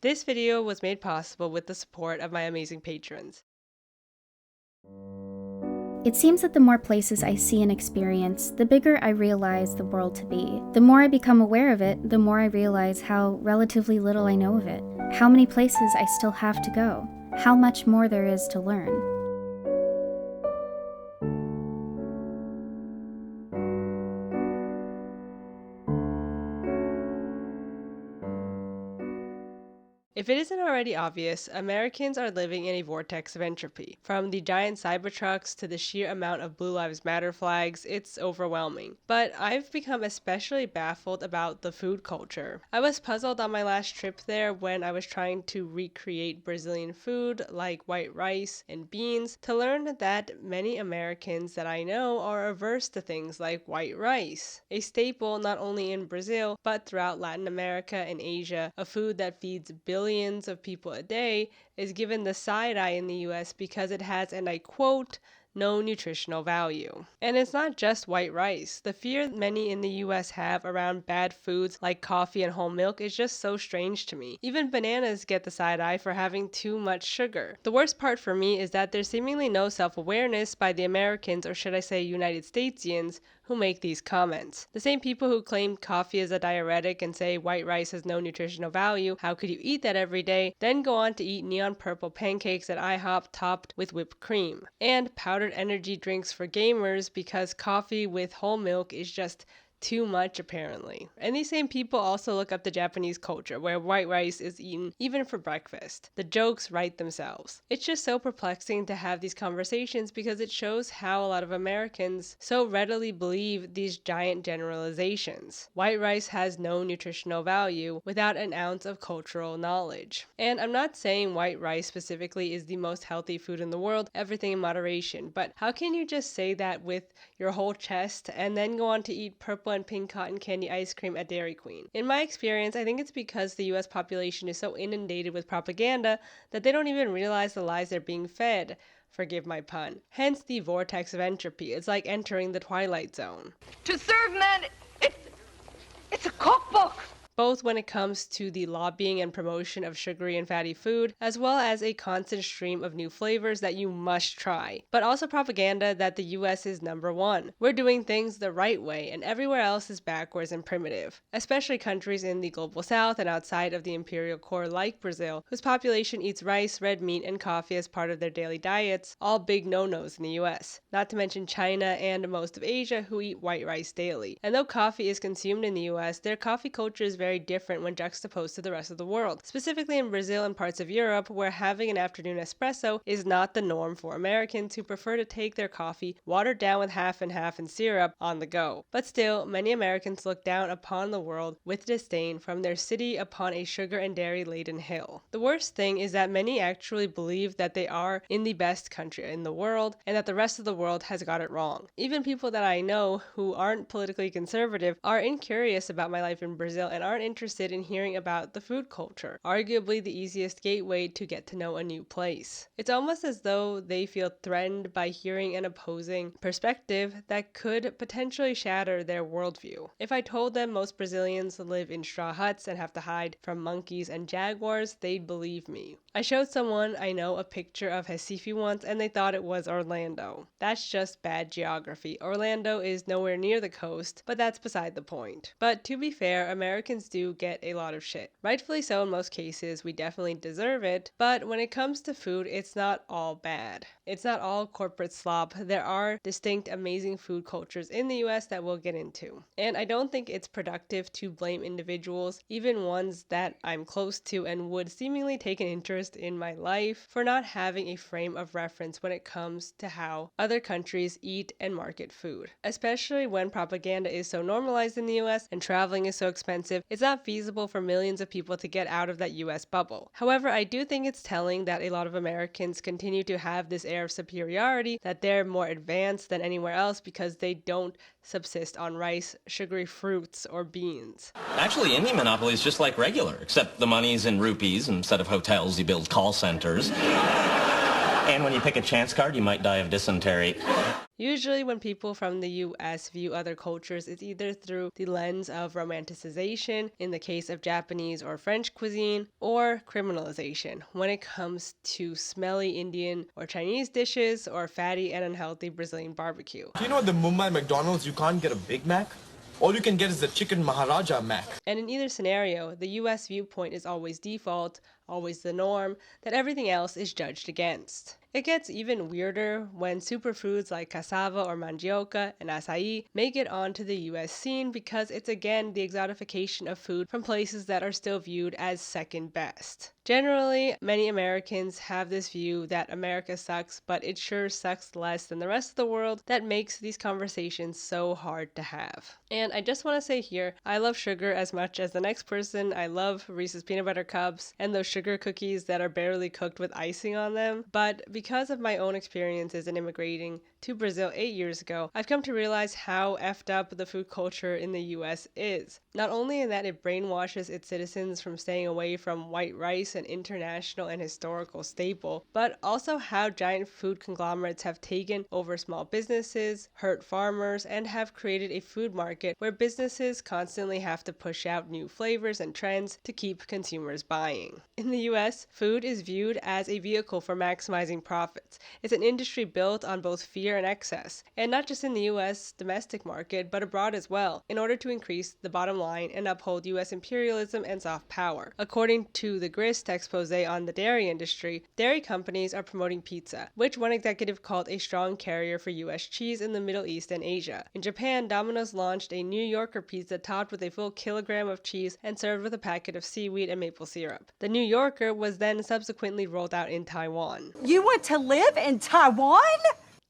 This video was made possible with the support of my amazing patrons. It seems that the more places I see and experience, the bigger I realize the world to be. The more I become aware of it, the more I realize how relatively little I know of it, how many places I still have to go, how much more there is to learn. If it isn't already obvious, Americans are living in a vortex of entropy. From the giant Cybertrucks to the sheer amount of Blue Lives Matter flags, it's overwhelming. But I've become especially baffled about the food culture. I was puzzled on my last trip there when I was trying to recreate Brazilian food like white rice and beans to learn that many Americans that I know are averse to things like white rice, a staple not only in Brazil but throughout Latin America and Asia, a food that feeds billions of people a day, is given the side eye in the US because it has, and I quote, no nutritional value. And it's not just white rice. The fear many in the US have around bad foods like coffee and whole milk is just so strange to me. Even bananas get the side eye for having too much sugar. The worst part for me is that there's seemingly no self-awareness by the Americans, or should I say United Statesians, who make these comments. The same people who claim coffee is a diuretic and say white rice has no nutritional value, how could you eat that every day, then go on to eat neon purple pancakes at IHOP topped with whipped cream. And powdered energy drinks for gamers because coffee with whole milk is just too much apparently. And these same people also look up the Japanese culture where white rice is eaten even for breakfast. The jokes write themselves. It's just so perplexing to have these conversations because it shows how a lot of Americans so readily believe these giant generalizations. White rice has no nutritional value without an ounce of cultural knowledge. And I'm not saying white rice specifically is the most healthy food in the world, everything in moderation, but how can you just say that with your whole chest and then go on to eat purple and pink cotton candy ice cream at Dairy Queen? In my experience, I think it's because the US population is so inundated with propaganda that they don't even realize the lies they're being fed. Forgive my pun. Hence the vortex of entropy. It's like entering the Twilight Zone. To serve men, it's a cookbook. Both when it comes to the lobbying and promotion of sugary and fatty food, as well as a constant stream of new flavors that you must try, but also propaganda that the US is number one. We're doing things the right way, and everywhere else is backwards and primitive, especially countries in the global south and outside of the imperial core like Brazil, whose population eats rice, red meat, and coffee as part of their daily diets, all big no-nos in the US. Not to mention China and most of Asia, who eat white rice daily. And though coffee is consumed in the US, their coffee culture is very different when juxtaposed to the rest of the world, specifically in Brazil and parts of Europe, where having an afternoon espresso is not the norm for Americans who prefer to take their coffee watered down with half and half and syrup on the go. But still, many Americans look down upon the world with disdain from their city upon a sugar and dairy laden hill. The worst thing is that many actually believe that they are in the best country in the world and that the rest of the world has got it wrong. Even people that I know who aren't politically conservative are incurious about my life in Brazil and aren't interested in hearing about the food culture, arguably the easiest gateway to get to know a new place. It's almost as though they feel threatened by hearing an opposing perspective that could potentially shatter their worldview. If I told them most Brazilians live in straw huts and have to hide from monkeys and jaguars, they'd believe me. I showed someone I know a picture of Recife once and they thought it was Orlando. That's just bad geography. Orlando is nowhere near the coast, but that's beside the point. But to be fair, Americans do get a lot of shit. Rightfully so in most cases, we definitely deserve it, but when it comes to food, it's not all bad. It's not all corporate slop. There are distinct amazing food cultures in the US that we'll get into. And I don't think it's productive to blame individuals, even ones that I'm close to and would seemingly take an interest in my life, for not having a frame of reference when it comes to how other countries eat and market food. Especially when propaganda is so normalized in the US and traveling is so expensive, it's not feasible for millions of people to get out of that US bubble. However, I do think it's telling that a lot of Americans continue to have this air of superiority, that they're more advanced than anywhere else because they don't subsist on rice, sugary fruits, or beans. Actually, Indian monopoly is just like regular, except the money's in rupees. Instead of hotels, you build call centers. And when you pick a chance card, you might die of dysentery. Usually when people from the US view other cultures, it's either through the lens of romanticization, in the case of Japanese or French cuisine, or criminalization, when it comes to smelly Indian or Chinese dishes, or fatty and unhealthy Brazilian barbecue. Do you know at the Mumbai McDonald's you can't get a Big Mac? All you can get is the chicken Maharaja Mac. And in either scenario, the US viewpoint is always default, always the norm, that everything else is judged against. It gets even weirder when superfoods like cassava or mandioca and acai make it onto the US scene, because it's again the exotification of food from places that are still viewed as second best. Generally, many Americans have this view that America sucks, but it sure sucks less than the rest of the world, that makes these conversations so hard to have. And I just want to say here, I love sugar as much as the next person. I love Reese's peanut butter cups and those sugar cookies that are barely cooked with icing on them. But because of my own experiences in immigrating to Brazil 8 years ago, I've come to realize how effed up the food culture in the US is. Not only in that it brainwashes its citizens from staying away from white rice, an international and historical staple, but also how giant food conglomerates have taken over small businesses, hurt farmers, and have created a food market where businesses constantly have to push out new flavors and trends to keep consumers buying. In the US, food is viewed as a vehicle for maximizing profits. It's an industry built on both fear and excess, and not just in the US domestic market, but abroad as well, in order to increase the bottom line and uphold US imperialism and soft power. According to the Grist expose on the dairy industry, dairy companies are promoting pizza, which one executive called a strong carrier for US cheese in the Middle East and Asia. In Japan, Domino's launched a New Yorker pizza topped with a full kilogram of cheese and served with a packet of seaweed and maple syrup. The New Yorker was then subsequently rolled out in Taiwan. You want to live in Taiwan?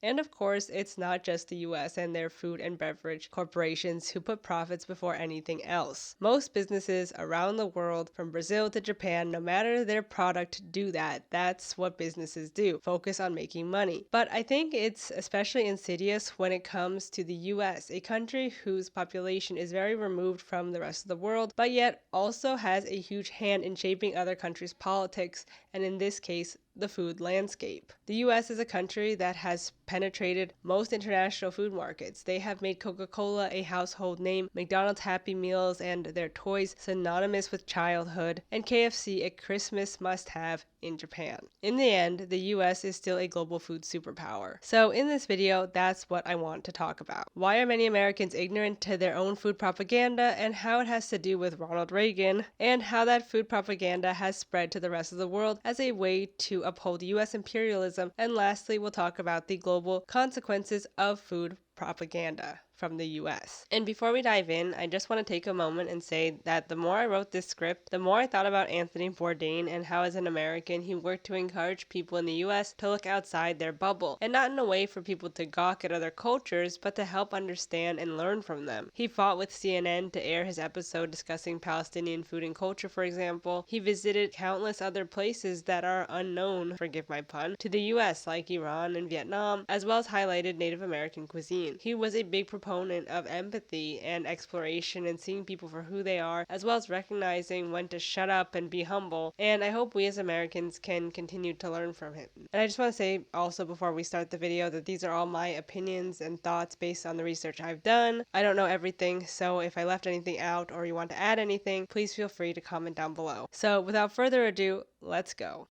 And of course, it's not just the US and their food and beverage corporations who put profits before anything else. Most businesses around the world, from Brazil to Japan, no matter their product, do that. That's what businesses do, focus on making money. But I think it's especially insidious when it comes to the US, a country whose population is very removed from the rest of the world, but yet also has a huge hand in shaping other countries' politics, and in this case, the food landscape. The US is a country that has penetrated most international food markets. They have made Coca-Cola a household name, McDonald's Happy Meals and their toys synonymous with childhood, and KFC a Christmas must-have in Japan. In the end, the US is still a global food superpower. So in this video, that's what I want to talk about. Why are many Americans ignorant to their own food propaganda, and how it has to do with Ronald Reagan, and how that food propaganda has spread to the rest of the world as a way to uphold US imperialism. And lastly, we'll talk about the global consequences of food propaganda from the US. And before we dive in, I just want to take a moment and say that the more I wrote this script, the more I thought about Anthony Bourdain and how as an American he worked to encourage people in the US to look outside their bubble, and not in a way for people to gawk at other cultures, but to help understand and learn from them. He fought with CNN to air his episode discussing Palestinian food and culture, for example. He visited countless other places that are unknown, forgive my pun, to the US, like Iran and Vietnam, as well as highlighted Native American cuisine. He was a big proponent of empathy and exploration and seeing people for who they are, as well as recognizing when to shut up and be humble. And I hope we as Americans can continue to learn from him. And I just want to say also before we start the video that these are all my opinions and thoughts based on the research I've done. I don't know everything, so if I left anything out or you want to add anything, please feel free to comment down below. So without further ado, let's go.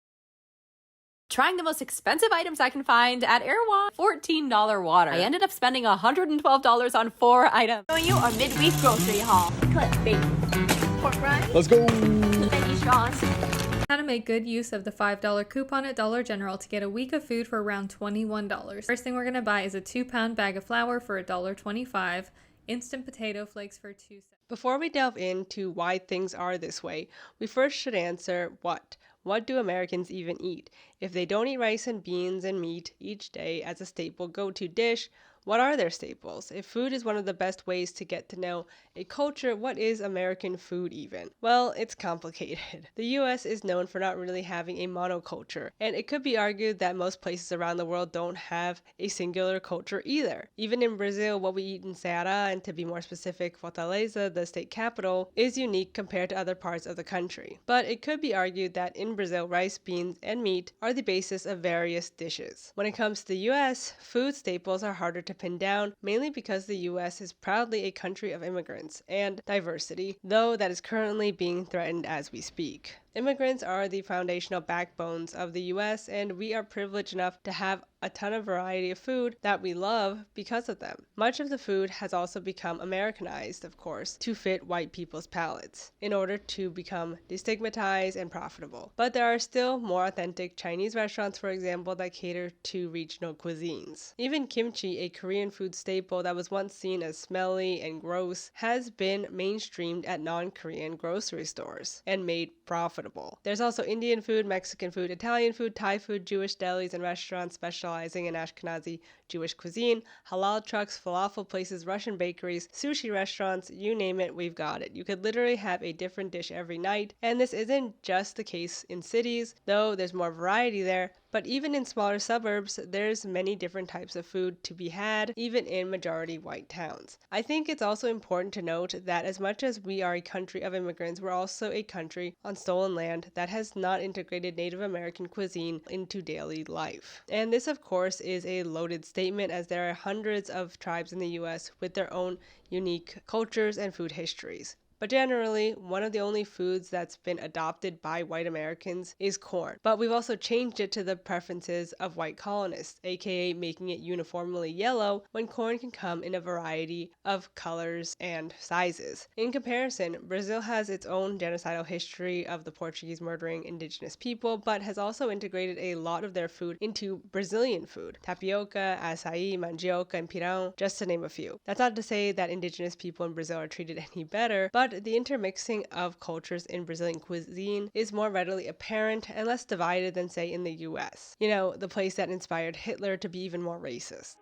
Trying the most expensive items I can find at Erewhon. $14 water. I ended up spending $112 on 4 items. Showing you our midweek grocery haul. Clickbait. Pork rinds. Let's go! Veggie straws. How to make good use of the $5 coupon at Dollar General to get a week of food for around $21. First thing we're going to buy is a 2-pound bag of flour for $1.25. Instant potato flakes for 2 cents. Before we delve into why things are this way, we first should answer what. What do Americans even eat? If they don't eat rice and beans and meat each day as a staple go-to dish, What are their staples? If food is one of the best ways to get to know a culture, what is American food even? Well, it's complicated. The US is known for not really having a monoculture, and it could be argued that most places around the world don't have a singular culture either. Even in Brazil, what we eat in Ceará, and to be more specific, Fortaleza, the state capital, is unique compared to other parts of the country. But it could be argued that in Brazil, rice, beans, and meat are the basis of various dishes. When it comes to the US, food staples are harder to pin down, mainly because the US is proudly a country of immigrants and diversity, though that is currently being threatened as we speak. Immigrants are the foundational backbones of the US, and we are privileged enough to have a ton of variety of food that we love because of them. Much of the food has also become Americanized, of course, to fit white people's palates, in order to become destigmatized and profitable. But there are still more authentic Chinese restaurants, for example, that cater to regional cuisines. Even kimchi, a Korean food staple that was once seen as smelly and gross, has been mainstreamed at non-Korean grocery stores and made profitable. There's also Indian food, Mexican food, Italian food, Thai food, Jewish delis and restaurants specializing in Ashkenazi Jewish cuisine, halal trucks, falafel places, Russian bakeries, sushi restaurants, you name it, we've got it. You could literally have a different dish every night, and this isn't just the case in cities, though there's more variety there. But even in smaller suburbs, there's many different types of food to be had, even in majority white towns. I think it's also important to note that as much as we are a country of immigrants, we're also a country on stolen land that has not integrated Native American cuisine into daily life. And this, of course, is a loaded statement, as there are hundreds of tribes in the US with their own unique cultures and food histories. But generally, one of the only foods that's been adopted by white Americans is corn. But we've also changed it to the preferences of white colonists, aka making it uniformly yellow when corn can come in a variety of colors and sizes. In comparison, Brazil has its own genocidal history of the Portuguese murdering indigenous people, but has also integrated a lot of their food into Brazilian food. Tapioca, açaí, mandioca, and pirão, just to name a few. That's not to say that indigenous people in Brazil are treated any better, but the intermixing of cultures in Brazilian cuisine is more readily apparent and less divided than, say, in the US. You know, the place that inspired Hitler to be even more racist.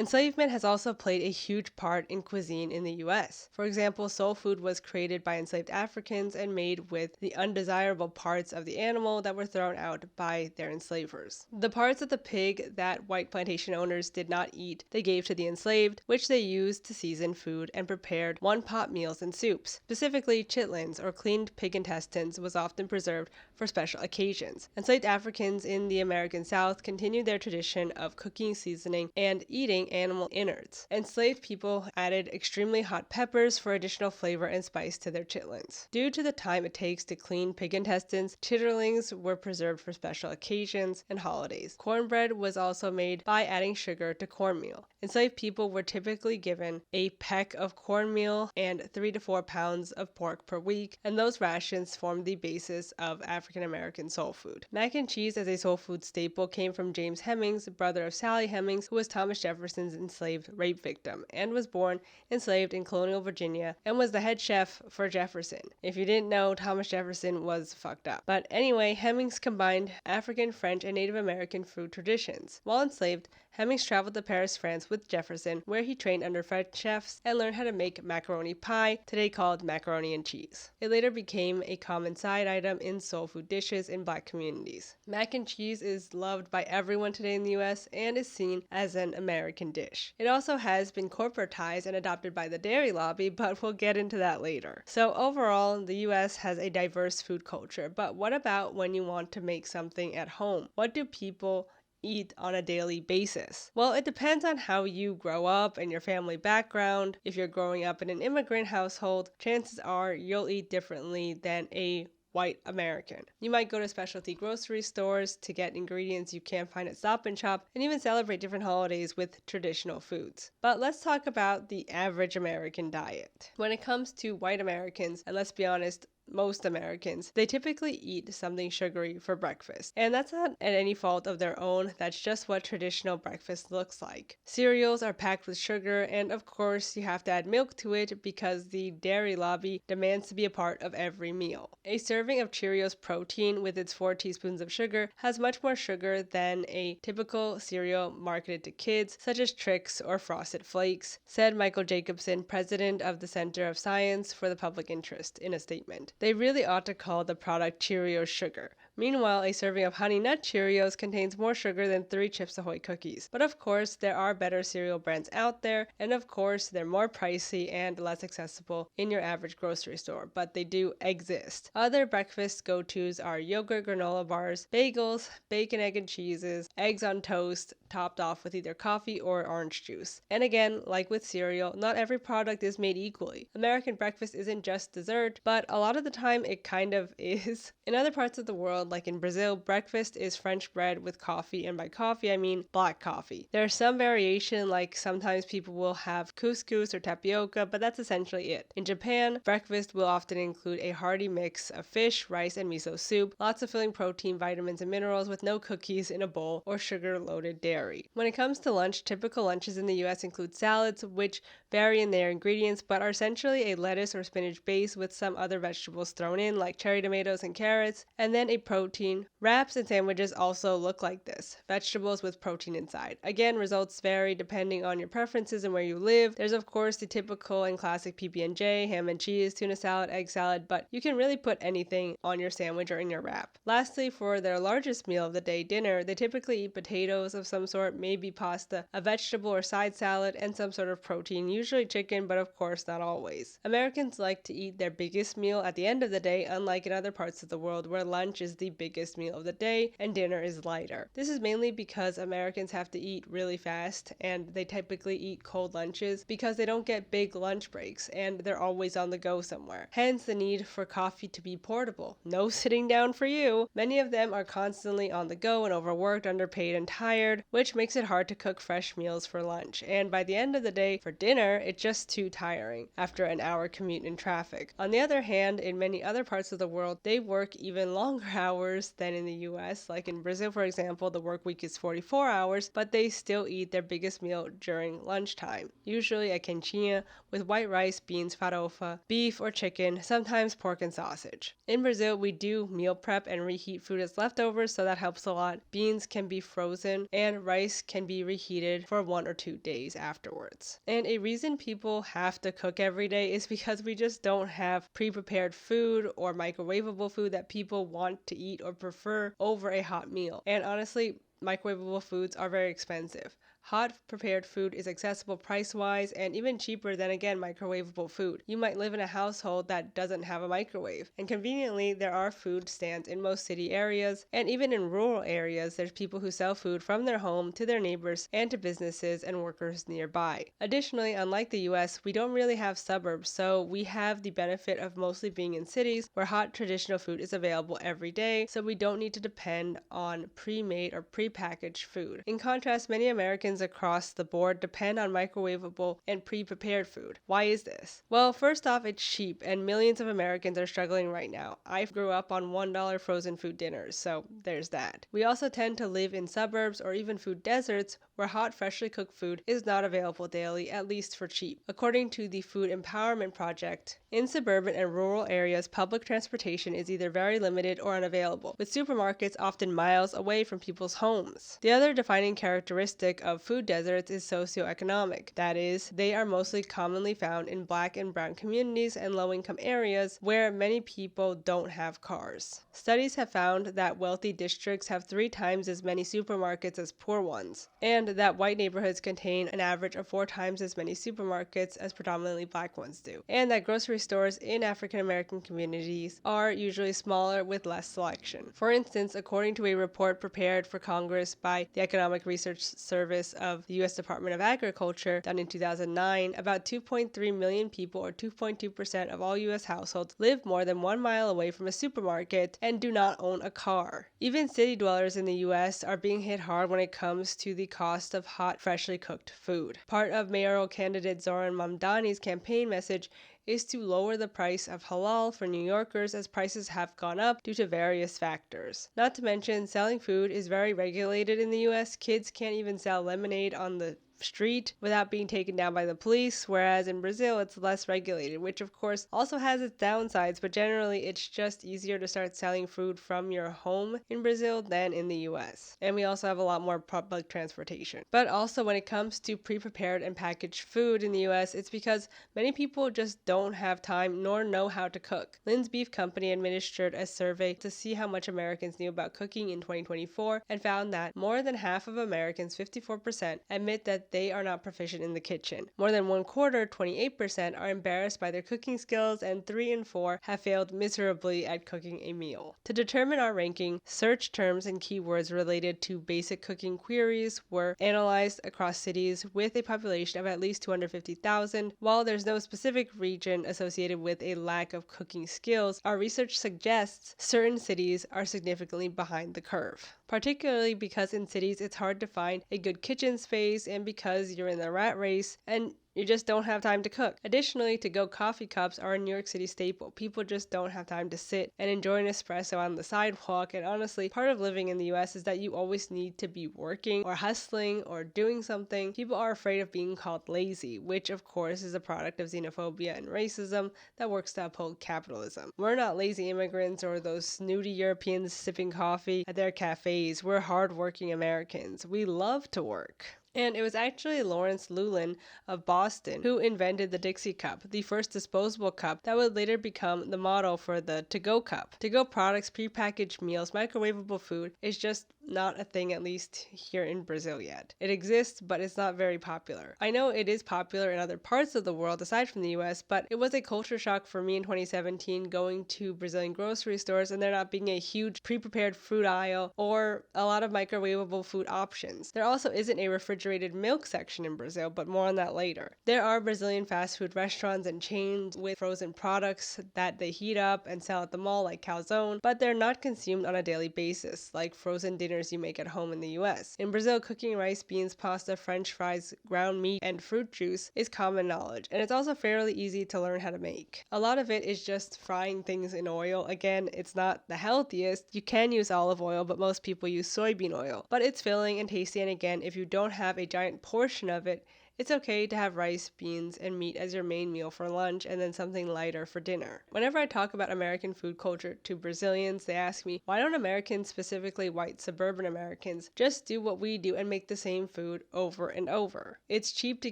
Enslavement has also played a huge part in cuisine in the US. For example, soul food was created by enslaved Africans and made with the undesirable parts of the animal that were thrown out by their enslavers. The parts of the pig that white plantation owners did not eat, they gave to the enslaved, which they used to season food and prepared one-pot meals and soups. Specifically, chitlins, or cleaned pig intestines, was often preserved for special occasions. Enslaved Africans in the American South continued their tradition of cooking, seasoning, and eating animal innards. Enslaved people added extremely hot peppers for additional flavor and spice to their chitlins. Due to the time it takes to clean pig intestines, chitterlings were preserved for special occasions and holidays. Cornbread was also made by adding sugar to cornmeal. Enslaved people were typically given a peck of cornmeal and 3 to 4 pounds of pork per week, and those rations formed the basis of African American soul food. Mac and cheese as a soul food staple came from James Hemings, brother of Sally Hemings, who was Thomas Jefferson's enslaved rape victim, and was born enslaved in colonial Virginia, and was the head chef for Jefferson. If you didn't know, Thomas Jefferson was fucked up. But anyway, Hemings combined African, French, and Native American food traditions. While enslaved, Hemings traveled to Paris, France with Jefferson, where he trained under French chefs and learned how to make macaroni pie, today called macaroni and cheese. It later became a common side item in soul food dishes in black communities. Mac and cheese is loved by everyone today in the US and is seen as an American dish. It also has been corporatized and adopted by the dairy lobby, but we'll get into that later. So overall, the US has a diverse food culture, but what about when you want to make something at home? What do people eat on a daily basis? Well, it depends on how you grow up and your family background. If you're growing up in an immigrant household, chances are you'll eat differently than a white American. You might go to specialty grocery stores to get ingredients you can't find at Stop and Shop, and even celebrate different holidays with traditional foods. But let's talk about the average American diet. When it comes to white Americans, and let's be honest, most Americans, they typically eat something sugary for breakfast. And that's not at any fault of their own, that's just what traditional breakfast looks like. Cereals are packed with sugar, and of course you have to add milk to it because the dairy lobby demands to be a part of every meal. A serving of Cheerios Protein with its 4 teaspoons of sugar has much more sugar than a typical cereal marketed to kids, such as Trix or Frosted Flakes, said Michael Jacobson, president of the Center of Science for the Public Interest, in a statement. They really ought to call the product Cheerios Sugar. Meanwhile, a serving of Honey Nut Cheerios contains more sugar than 3 Chips Ahoy cookies. But of course, there are better cereal brands out there, and of course, they're more pricey and less accessible in your average grocery store, but they do exist. Other breakfast go-tos are yogurt granola bars, bagels, bacon, egg, and cheeses, eggs on toast, topped off with either coffee or orange juice. And again, like with cereal, not every product is made equally. American breakfast isn't just dessert, but a lot of the time it kind of is. In other parts of the world, like in Brazil, breakfast is French bread with coffee, and by coffee I mean black coffee. There's some variation, like sometimes people will have couscous or tapioca, but that's essentially it. In Japan, breakfast will often include a hearty mix of fish, rice, and miso soup, lots of filling protein, vitamins, and minerals with no cookies in a bowl or sugar-loaded dairy. When it comes to lunch, typical lunches in the US include salads, which vary in their ingredients but are essentially a lettuce or spinach base with some other vegetables thrown in, like cherry tomatoes and carrots, and then a protein. Wraps and sandwiches also look like this, vegetables with protein inside. Again, results vary depending on your preferences and where you live. There's of course the typical and classic PB&J, ham and cheese, tuna salad, egg salad, but you can really put anything on your sandwich or in your wrap. Lastly, for their largest meal of the day, dinner, they typically eat potatoes of some sort, maybe pasta, a vegetable or side salad, and some sort of protein, usually chicken, but of course not always. Americans like to eat their biggest meal at the end of the day, unlike in other parts of the world where lunch is the biggest meal of the day and dinner is lighter. This is mainly because Americans have to eat really fast, and they typically eat cold lunches because they don't get big lunch breaks and they're always on the go somewhere. Hence the need for coffee to be portable. No sitting down for you. Many of them are constantly on the go and overworked, underpaid, and tired, which makes it hard to cook fresh meals for lunch. And by the end of the day, for dinner, it's just too tiring after an hour commute in traffic. On the other hand, in many other parts of the world, they work even longer hours than in the US. Like in Brazil, for example, the work week is 44 hours, but they still eat their biggest meal during lunchtime. Usually a quentinha with white rice, beans, farofa, beef or chicken, sometimes pork and sausage. In Brazil, we do meal prep and reheat food as leftovers, so that helps a lot. Beans can be frozen and rice can be reheated for 1 or 2 days afterwards. And a reason people have to cook every day is because we just don't have pre-prepared food or microwavable food that people want to eat or prefer over a hot meal. And honestly, microwavable foods are very expensive. Hot prepared food is accessible price-wise and even cheaper than, again, microwavable food. You might live in a household that doesn't have a microwave. And conveniently, there are food stands in most city areas, and even in rural areas, there's people who sell food from their home to their neighbors and to businesses and workers nearby. Additionally, unlike the US, we don't really have suburbs, so we have the benefit of mostly being in cities where hot traditional food is available every day, so we don't need to depend on pre-made or pre-packaged food. In contrast, many Americans across the board depend on microwavable and pre-prepared food. Why is this? Well, first off, it's cheap, and millions of Americans are struggling right now. I grew up on $1 frozen food dinners, so there's that. We also tend to live in suburbs or even food deserts where hot, freshly cooked food is not available daily, at least for cheap. According to the Food Empowerment Project, in suburban and rural areas, public transportation is either very limited or unavailable, with supermarkets often miles away from people's homes. The other defining characteristic of food deserts is socioeconomic. That is, they are mostly commonly found in Black and brown communities and low-income areas where many people don't have cars. Studies have found that wealthy districts have 3 times as many supermarkets as poor ones, and that white neighborhoods contain an average of 4 times as many supermarkets as predominantly Black ones do, and that grocery stores in African American communities are usually smaller with less selection. For instance, according to a report prepared for Congress by the Economic Research Service of the U.S. Department of Agriculture done in 2009, about 2.3 million people, or 2.2% of all U.S. households, live more than 1 mile away from a supermarket and do not own a car. Even city dwellers in the U.S. are being hit hard when it comes to the cost of hot, freshly cooked food. Part of mayoral candidate Zoran Mamdani's campaign message is to lower the price of halal for New Yorkers as prices have gone up due to various factors. Not to mention, selling food is very regulated in the US. Kids can't even sell lemonade on the street without being taken down by the police, whereas in Brazil it's less regulated, which of course also has its downsides, but generally it's just easier to start selling food from your home in Brazil than in the US. And we also have a lot more public transportation. But also when it comes to pre-prepared and packaged food in the US, it's because many people just don't have time nor know how to cook. Lynn's Beef Company administered a survey to see how much Americans knew about cooking in 2024 and found that more than half of Americans, 54%, admit that they are not proficient in the kitchen. More than one quarter, 28%, are embarrassed by their cooking skills, and 3 in 4 have failed miserably at cooking a meal. To determine our ranking, search terms and keywords related to basic cooking queries were analyzed across cities with a population of at least 250,000. While there's no specific region associated with a lack of cooking skills, our research suggests certain cities are significantly behind the curve. Particularly because in cities it's hard to find a good kitchen space and because you're in the rat race and you just don't have time to cook. Additionally, to-go coffee cups are a New York City staple. People just don't have time to sit and enjoy an espresso on the sidewalk. And honestly, part of living in the US is that you always need to be working or hustling or doing something. People are afraid of being called lazy, which of course is a product of xenophobia and racism that works to uphold capitalism. We're not lazy immigrants or those snooty Europeans sipping coffee at their cafes. We're hardworking Americans. We love to work. And it was actually Lawrence Llewellyn of Boston who invented the Dixie cup, the first disposable cup that would later become the model for the to-go cup. To-go products, prepackaged meals, microwavable food is just not a thing, at least here in Brazil yet. It exists, but it's not very popular. I know it is popular in other parts of the world aside from the US, but it was a culture shock for me in 2017 going to Brazilian grocery stores and there not being a huge pre-prepared food aisle or a lot of microwavable food options. There also isn't a refrigerated milk section in Brazil, but more on that later. There are Brazilian fast food restaurants and chains with frozen products that they heat up and sell at the mall like calzone, but they're not consumed on a daily basis like frozen dinners you make at home in the US. In Brazil, cooking rice, beans, pasta, french fries, ground meat, and fruit juice is common knowledge, and it's also fairly easy to learn how to make. A lot of it is just frying things in oil. Again, it's not the healthiest. You can use olive oil, but most people use soybean oil. But it's filling and tasty, and again, if you don't have a giant portion of it, it's okay to have rice, beans, and meat as your main meal for lunch and then something lighter for dinner. Whenever I talk about American food culture to Brazilians, they ask me, why don't Americans, specifically white suburban Americans, just do what we do and make the same food over and over? It's cheap to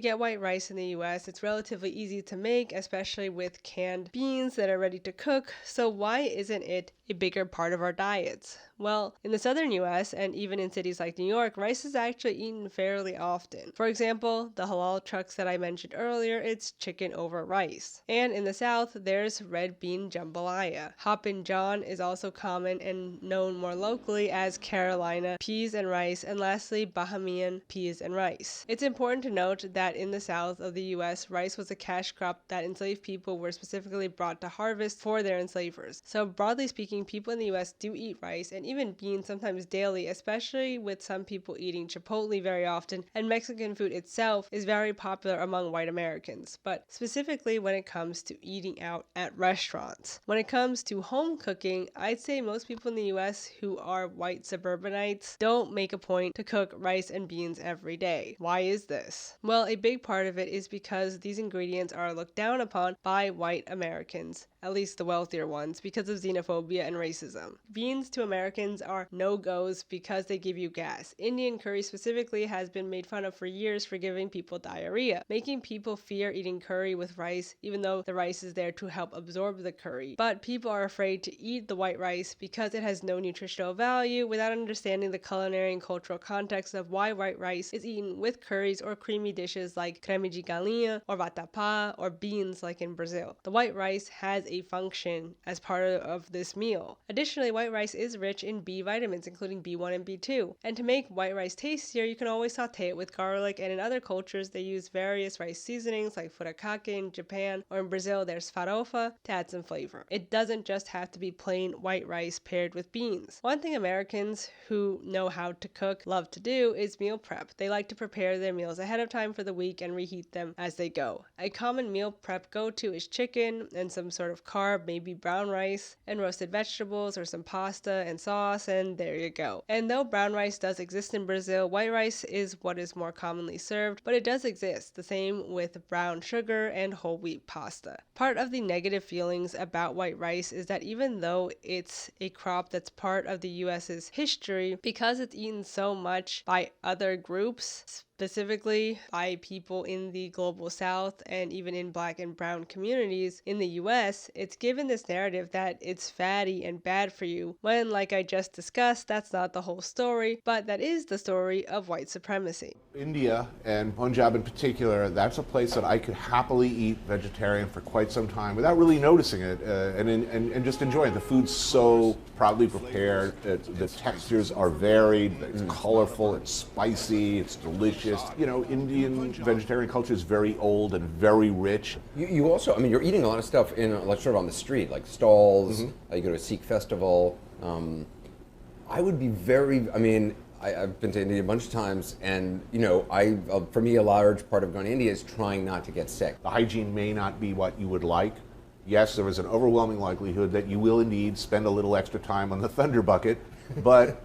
get white rice in the US, it's relatively easy to make, especially with canned beans that are ready to cook, so why isn't it a bigger part of our diets? Well, in the southern US and even in cities like New York, rice is actually eaten fairly often. For example, the halal trucks that I mentioned earlier, it's chicken over rice. And in the south, there's red bean jambalaya. Hoppin' John is also common and known more locally as Carolina peas and rice, and lastly, Bahamian peas and rice. It's important to note that in the south of the US, rice was a cash crop that enslaved people were specifically brought to harvest for their enslavers. So broadly speaking, people in the US do eat rice and even beans sometimes daily, especially with some people eating Chipotle very often, and Mexican food itself is very popular among white Americans, but specifically when it comes to eating out at restaurants. When it comes to home cooking, I'd say most people in the US who are white suburbanites don't make a point to cook rice and beans every day. Why is this? Well, a big part of it is because these ingredients are looked down upon by white Americans, at least the wealthier ones, because of xenophobia and racism. Beans to Americans are no-goes because they give you gas. Indian curry specifically has been made fun of for years for giving people diarrhea, making people fear eating curry with rice, even though the rice is there to help absorb the curry. But people are afraid to eat the white rice because it has no nutritional value without understanding the culinary and cultural context of why white rice is eaten with curries or creamy dishes like creme de galinha or vatapá or beans like in Brazil. The white rice has a function as part of this meal. Additionally, white rice is rich in B vitamins, including B1 and B2. And to make white rice tastier, you can always saute it with garlic, and in other cultures, cultures, they use various rice seasonings like furikake in Japan, or in Brazil there's farofa to add some flavor. It doesn't just have to be plain white rice paired with beans. One thing Americans who know how to cook love to do is meal prep. They like to prepare their meals ahead of time for the week and reheat them as they go. A common meal prep go-to is chicken and some sort of carb, maybe brown rice, and roasted vegetables or some pasta and sauce, and there you go. And though brown rice does exist in Brazil, white rice is what is more commonly served, but it does exist. The same with brown sugar and whole wheat pasta. Part of the negative feelings about white rice is that even though it's a crop that's part of the US's history, because it's eaten so much by other groups, specifically by people in the global south and even in black and brown communities in the US, it's given this narrative that it's fatty and bad for you, when, like I just discussed, that's not the whole story, but that is the story of white supremacy. India, and Punjab in particular, that's a place that I could happily eat vegetarian for quite some time without really noticing it, and just enjoy it. The food's so proudly prepared, the textures are varied, it's colorful, it's spicy, it's delicious. You know, Indian vegetarian culture is very old and very rich. You also, I mean, you're eating a lot of stuff in, like, sort of on the street, like stalls, you go to a Sikh festival. I would be very, I mean, I've been to India a bunch of times, and, you know, for me, a large part of going to India is trying not to get sick. The hygiene may not be what you would like. Yes, there is an overwhelming likelihood that you will indeed spend a little extra time on the thunder bucket, but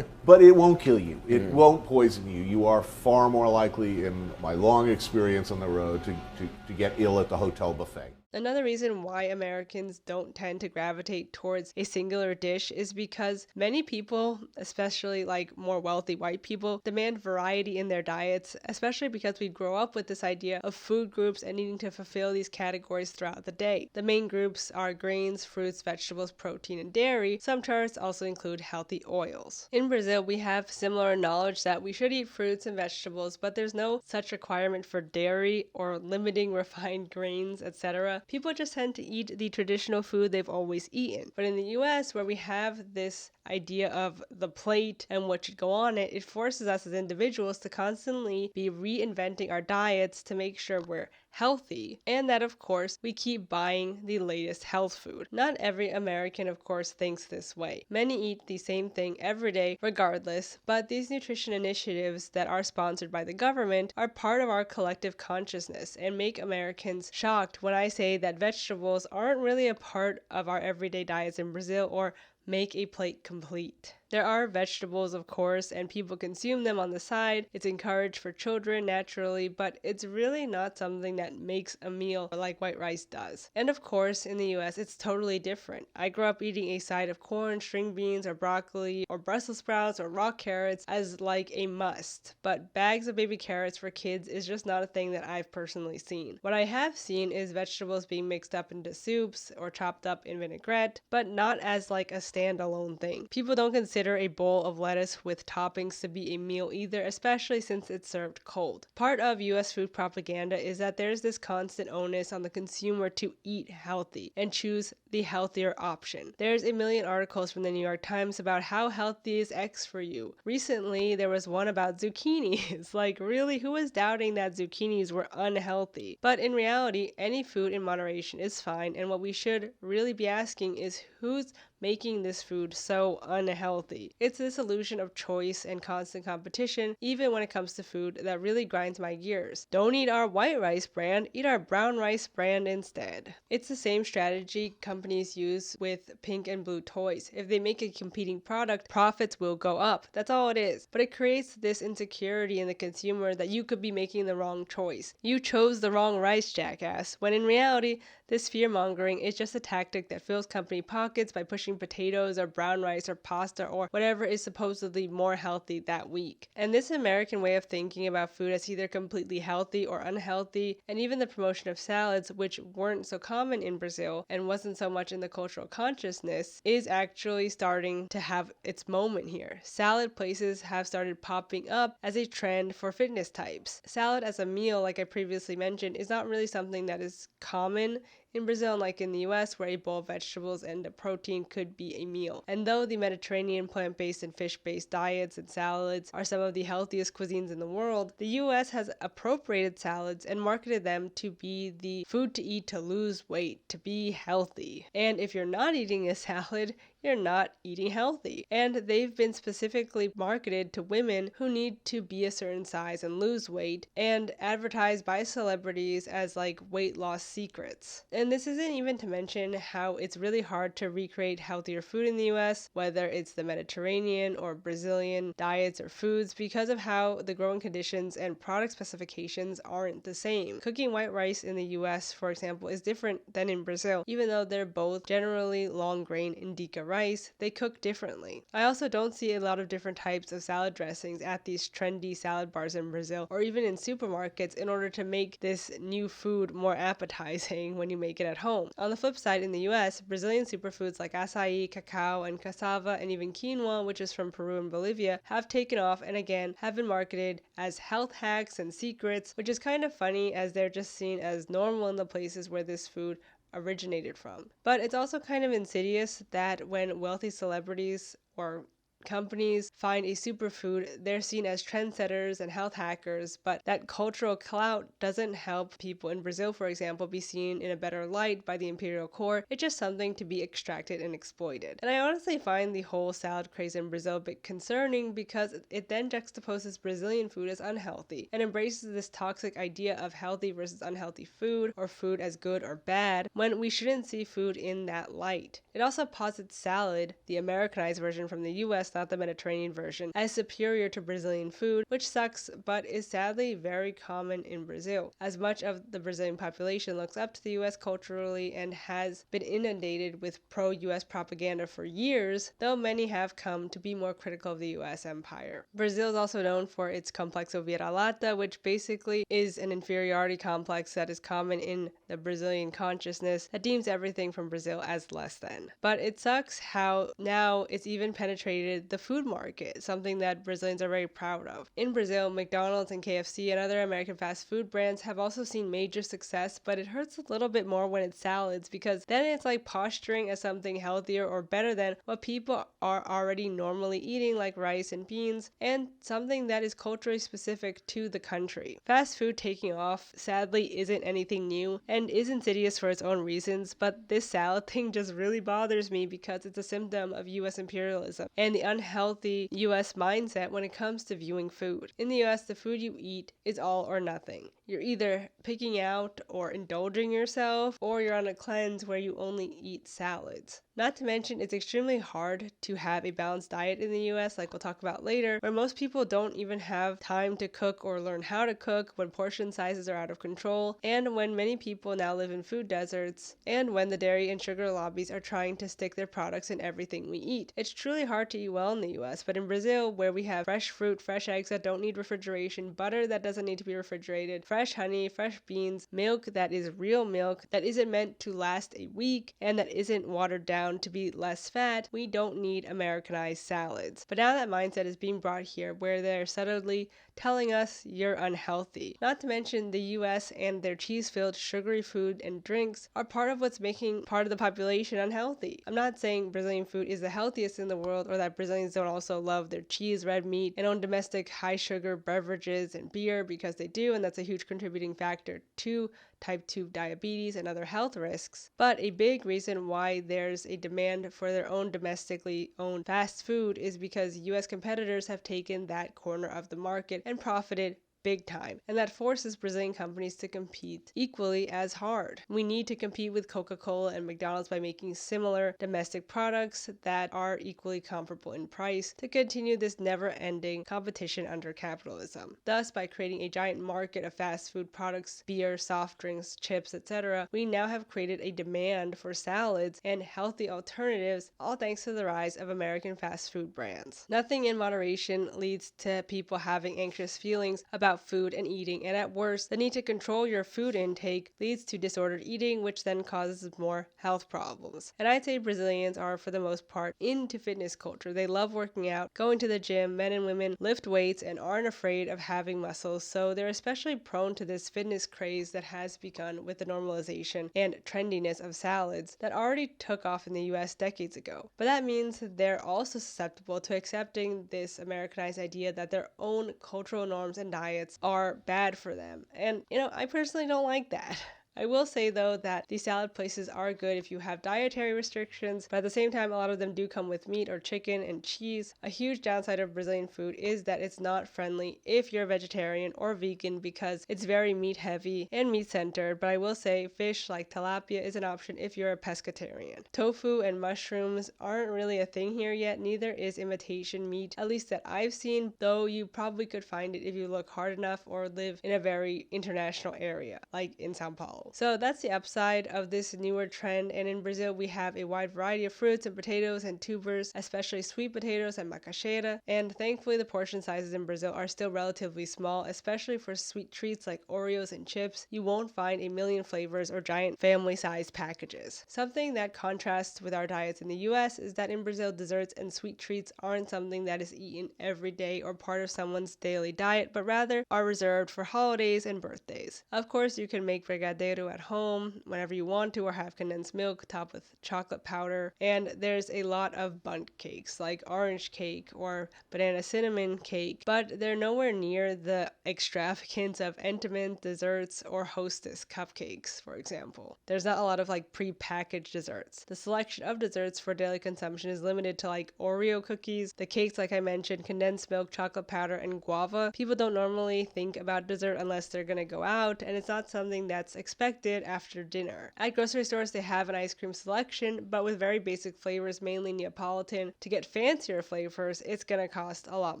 it won't kill you. It won't poison you. You are far more likely, in my long experience on the road, to get ill at the hotel buffet. Another reason why Americans don't tend to gravitate towards a singular dish is because many people, especially like more wealthy white people, demand variety in their diets, especially because we grow up with this idea of food groups and needing to fulfill these categories throughout the day. The main groups are grains, fruits, vegetables, protein, and dairy. Some charts also include healthy oils. In Brazil, we have similar knowledge that we should eat fruits and vegetables, but there's no such requirement for dairy or limiting refined grains, etc. People just tend to eat the traditional food they've always eaten. But in the US, where we have this idea of the plate and what should go on it, it forces us as individuals to constantly be reinventing our diets to make sure we're healthy, and that, of course, we keep buying the latest health food. Not every American, of course, thinks this way. Many eat the same thing every day regardless, but these nutrition initiatives that are sponsored by the government are part of our collective consciousness and make Americans shocked when I say that vegetables aren't really a part of our everyday diets in Brazil or make a plate complete. There are vegetables, of course, and people consume them on the side. It's encouraged for children naturally, but it's really not something that makes a meal like white rice does. And of course, in the US, it's totally different. I grew up eating a side of corn, string beans, or broccoli, or Brussels sprouts, or raw carrots as like a must. But bags of baby carrots for kids is just not a thing that I've personally seen. What I have seen is vegetables being mixed up into soups or chopped up in vinaigrette, but not as like a standalone thing. People don't consider a bowl of lettuce with toppings to be a meal either, especially since it's served cold. Part of US food propaganda is that there's this constant onus on the consumer to eat healthy and choose the healthier option. There's a million articles from the New York Times about how healthy is X for you. Recently, there was one about zucchinis. Like, really, who was doubting that zucchinis were unhealthy? But in reality, any food in moderation is fine, and what we should really be asking is who's making this food so unhealthy. It's this illusion of choice and constant competition, even when it comes to food, that really grinds my gears. Don't eat our white rice brand, eat our brown rice brand instead. It's the same strategy companies use with pink and blue toys. If they make a competing product, profits will go up. That's all it is. But it creates this insecurity in the consumer that you could be making the wrong choice. You chose the wrong rice, jackass. When in reality, this fear-mongering is just a tactic that fills company pockets by pushing potatoes or brown rice or pasta or whatever is supposedly more healthy that week. And this American way of thinking about food as either completely healthy or unhealthy, and even the promotion of salads, which weren't so common in Brazil and wasn't so much in the cultural consciousness, is actually starting to have its moment here. Salad places have started popping up as a trend for fitness types. Salad as a meal, like I previously mentioned, is not really something that is common in Brazil, unlike in the US, where a bowl of vegetables and a protein could be a meal. And though the Mediterranean plant-based and fish-based diets and salads are some of the healthiest cuisines in the world, the US has appropriated salads and marketed them to be the food to eat to lose weight, to be healthy. And if you're not eating a salad, you're not eating healthy. And they've been specifically marketed to women who need to be a certain size and lose weight, and advertised by celebrities as like weight loss secrets. And this isn't even to mention how it's really hard to recreate healthier food in the US, whether it's the Mediterranean or Brazilian diets or foods, because of how the growing conditions and product specifications aren't the same. Cooking white rice in the US, for example, is different than in Brazil. Even though they're both generally long grain indica rice, they cook differently. I also don't see a lot of different types of salad dressings at these trendy salad bars in Brazil, or even in supermarkets, in order to make this new food more appetizing when you make it at home. On the flip side, in the US, Brazilian superfoods like acai, cacao, and cassava, and even quinoa, which is from Peru and Bolivia, have taken off and again have been marketed as health hacks and secrets, which is kind of funny as they're just seen as normal in the places where this food originated from. But it's also kind of insidious that when wealthy celebrities or companies find a superfood, they're seen as trendsetters and health hackers, but that cultural clout doesn't help people in Brazil, for example, be seen in a better light by the imperial court. It's just something to be extracted and exploited. And I honestly find the whole salad craze in Brazil a bit concerning, because it then juxtaposes Brazilian food as unhealthy and embraces this toxic idea of healthy versus unhealthy food, or food as good or bad, when we shouldn't see food in that light. It also posits salad, the Americanized version from the US, not the Mediterranean version, as superior to Brazilian food, which sucks, but is sadly very common in Brazil, as much of the Brazilian population looks up to the US culturally and has been inundated with pro-US propaganda for years, though many have come to be more critical of the US empire. Brazil is also known for its complexo vira-lata, which basically is an inferiority complex that is common in the Brazilian consciousness that deems everything from Brazil as less than. But it sucks how now it's even penetrated the food market, something that Brazilians are very proud of. In Brazil, McDonald's and KFC and other American fast food brands have also seen major success, but it hurts a little bit more when it's salads, because then it's like posturing as something healthier or better than what people are already normally eating, like rice and beans, and something that is culturally specific to the country. Fast food taking off, sadly, isn't anything new and is insidious for its own reasons, but this salad thing just really bothers me because it's a symptom of US imperialism and the unhealthy US mindset when it comes to viewing food. In the US, the food you eat is all or nothing. You're either picking out or indulging yourself, or you're on a cleanse where you only eat salads. Not to mention, it's extremely hard to have a balanced diet in the US, like we'll talk about later, where most people don't even have time to cook or learn how to cook, when portion sizes are out of control, and when many people now live in food deserts, and when the dairy and sugar lobbies are trying to stick their products in everything we eat. It's truly hard to eat well in the US, but in Brazil, where we have fresh fruit, fresh eggs that don't need refrigeration, butter that doesn't need to be refrigerated, fresh honey, fresh beans, milk that is real milk, that isn't meant to last a week, and that isn't watered down to be less fat, we don't need Americanized salads. But now that mindset is being brought here, where they're subtly telling us you're unhealthy. Not to mention the US and their cheese-filled sugary food and drinks are part of what's making part of the population unhealthy. I'm not saying Brazilian food is the healthiest in the world, or that Brazilians don't also love their cheese, red meat, and own domestic high-sugar beverages and beer, because they do, and that's a huge contributing factor to type 2 diabetes and other health risks. But a big reason why there's a demand for their own domestically owned fast food is because US competitors have taken that corner of the market and profited big time, and that forces Brazilian companies to compete equally as hard. We need to compete with Coca-Cola and McDonald's by making similar domestic products that are equally comparable in price to continue this never-ending competition under capitalism. Thus, by creating a giant market of fast food products, beer, soft drinks, chips, etc., we now have created a demand for salads and healthy alternatives, all thanks to the rise of American fast food brands. Nothing in moderation leads to people having anxious feelings about about food and eating, and at worst, the need to control your food intake leads to disordered eating, which then causes more health problems. And I'd say Brazilians are, for the most part, into fitness culture. They love working out, going to the gym. Men and women lift weights and aren't afraid of having muscles, so they're especially prone to this fitness craze that has begun with the normalization and trendiness of salads that already took off in the US decades ago. But that means they're also susceptible to accepting this Americanized idea that their own cultural norms and diets are bad for them. And, I personally don't like that. I will say, though, that these salad places are good if you have dietary restrictions, but at the same time, a lot of them do come with meat or chicken and cheese. A huge downside of Brazilian food is that it's not friendly if you're a vegetarian or vegan because it's very meat heavy and meat centered, but I will say fish like tilapia is an option if you're a pescatarian. Tofu and mushrooms aren't really a thing here yet, neither is imitation meat, at least that I've seen, though you probably could find it if you look hard enough or live in a very international area, like in Sao Paulo. So that's the upside of this newer trend, and in Brazil we have a wide variety of fruits and potatoes and tubers, especially sweet potatoes and macaxeira, and thankfully the portion sizes in Brazil are still relatively small, especially for sweet treats like Oreos and chips. You won't find a million flavors or giant family-sized packages. Something that contrasts with our diets in the US is that in Brazil desserts and sweet treats aren't something that is eaten every day or part of someone's daily diet, but rather are reserved for holidays and birthdays. Of course, you can make brigadeiro at home whenever you want to, or have condensed milk topped with chocolate powder. And there's a lot of bundt cakes like orange cake or banana cinnamon cake, but they're nowhere near the extravagance of Entenmann desserts or Hostess cupcakes, for example. There's not a lot of pre-packaged desserts. The selection of desserts for daily consumption is limited to Oreo cookies, the cakes like I mentioned, condensed milk, chocolate powder, and guava. People don't normally think about dessert unless they're gonna go out, and it's not something that's expected after dinner. At grocery stores, they have an ice cream selection, but with very basic flavors, mainly Neapolitan. To get fancier flavors, it's gonna cost a lot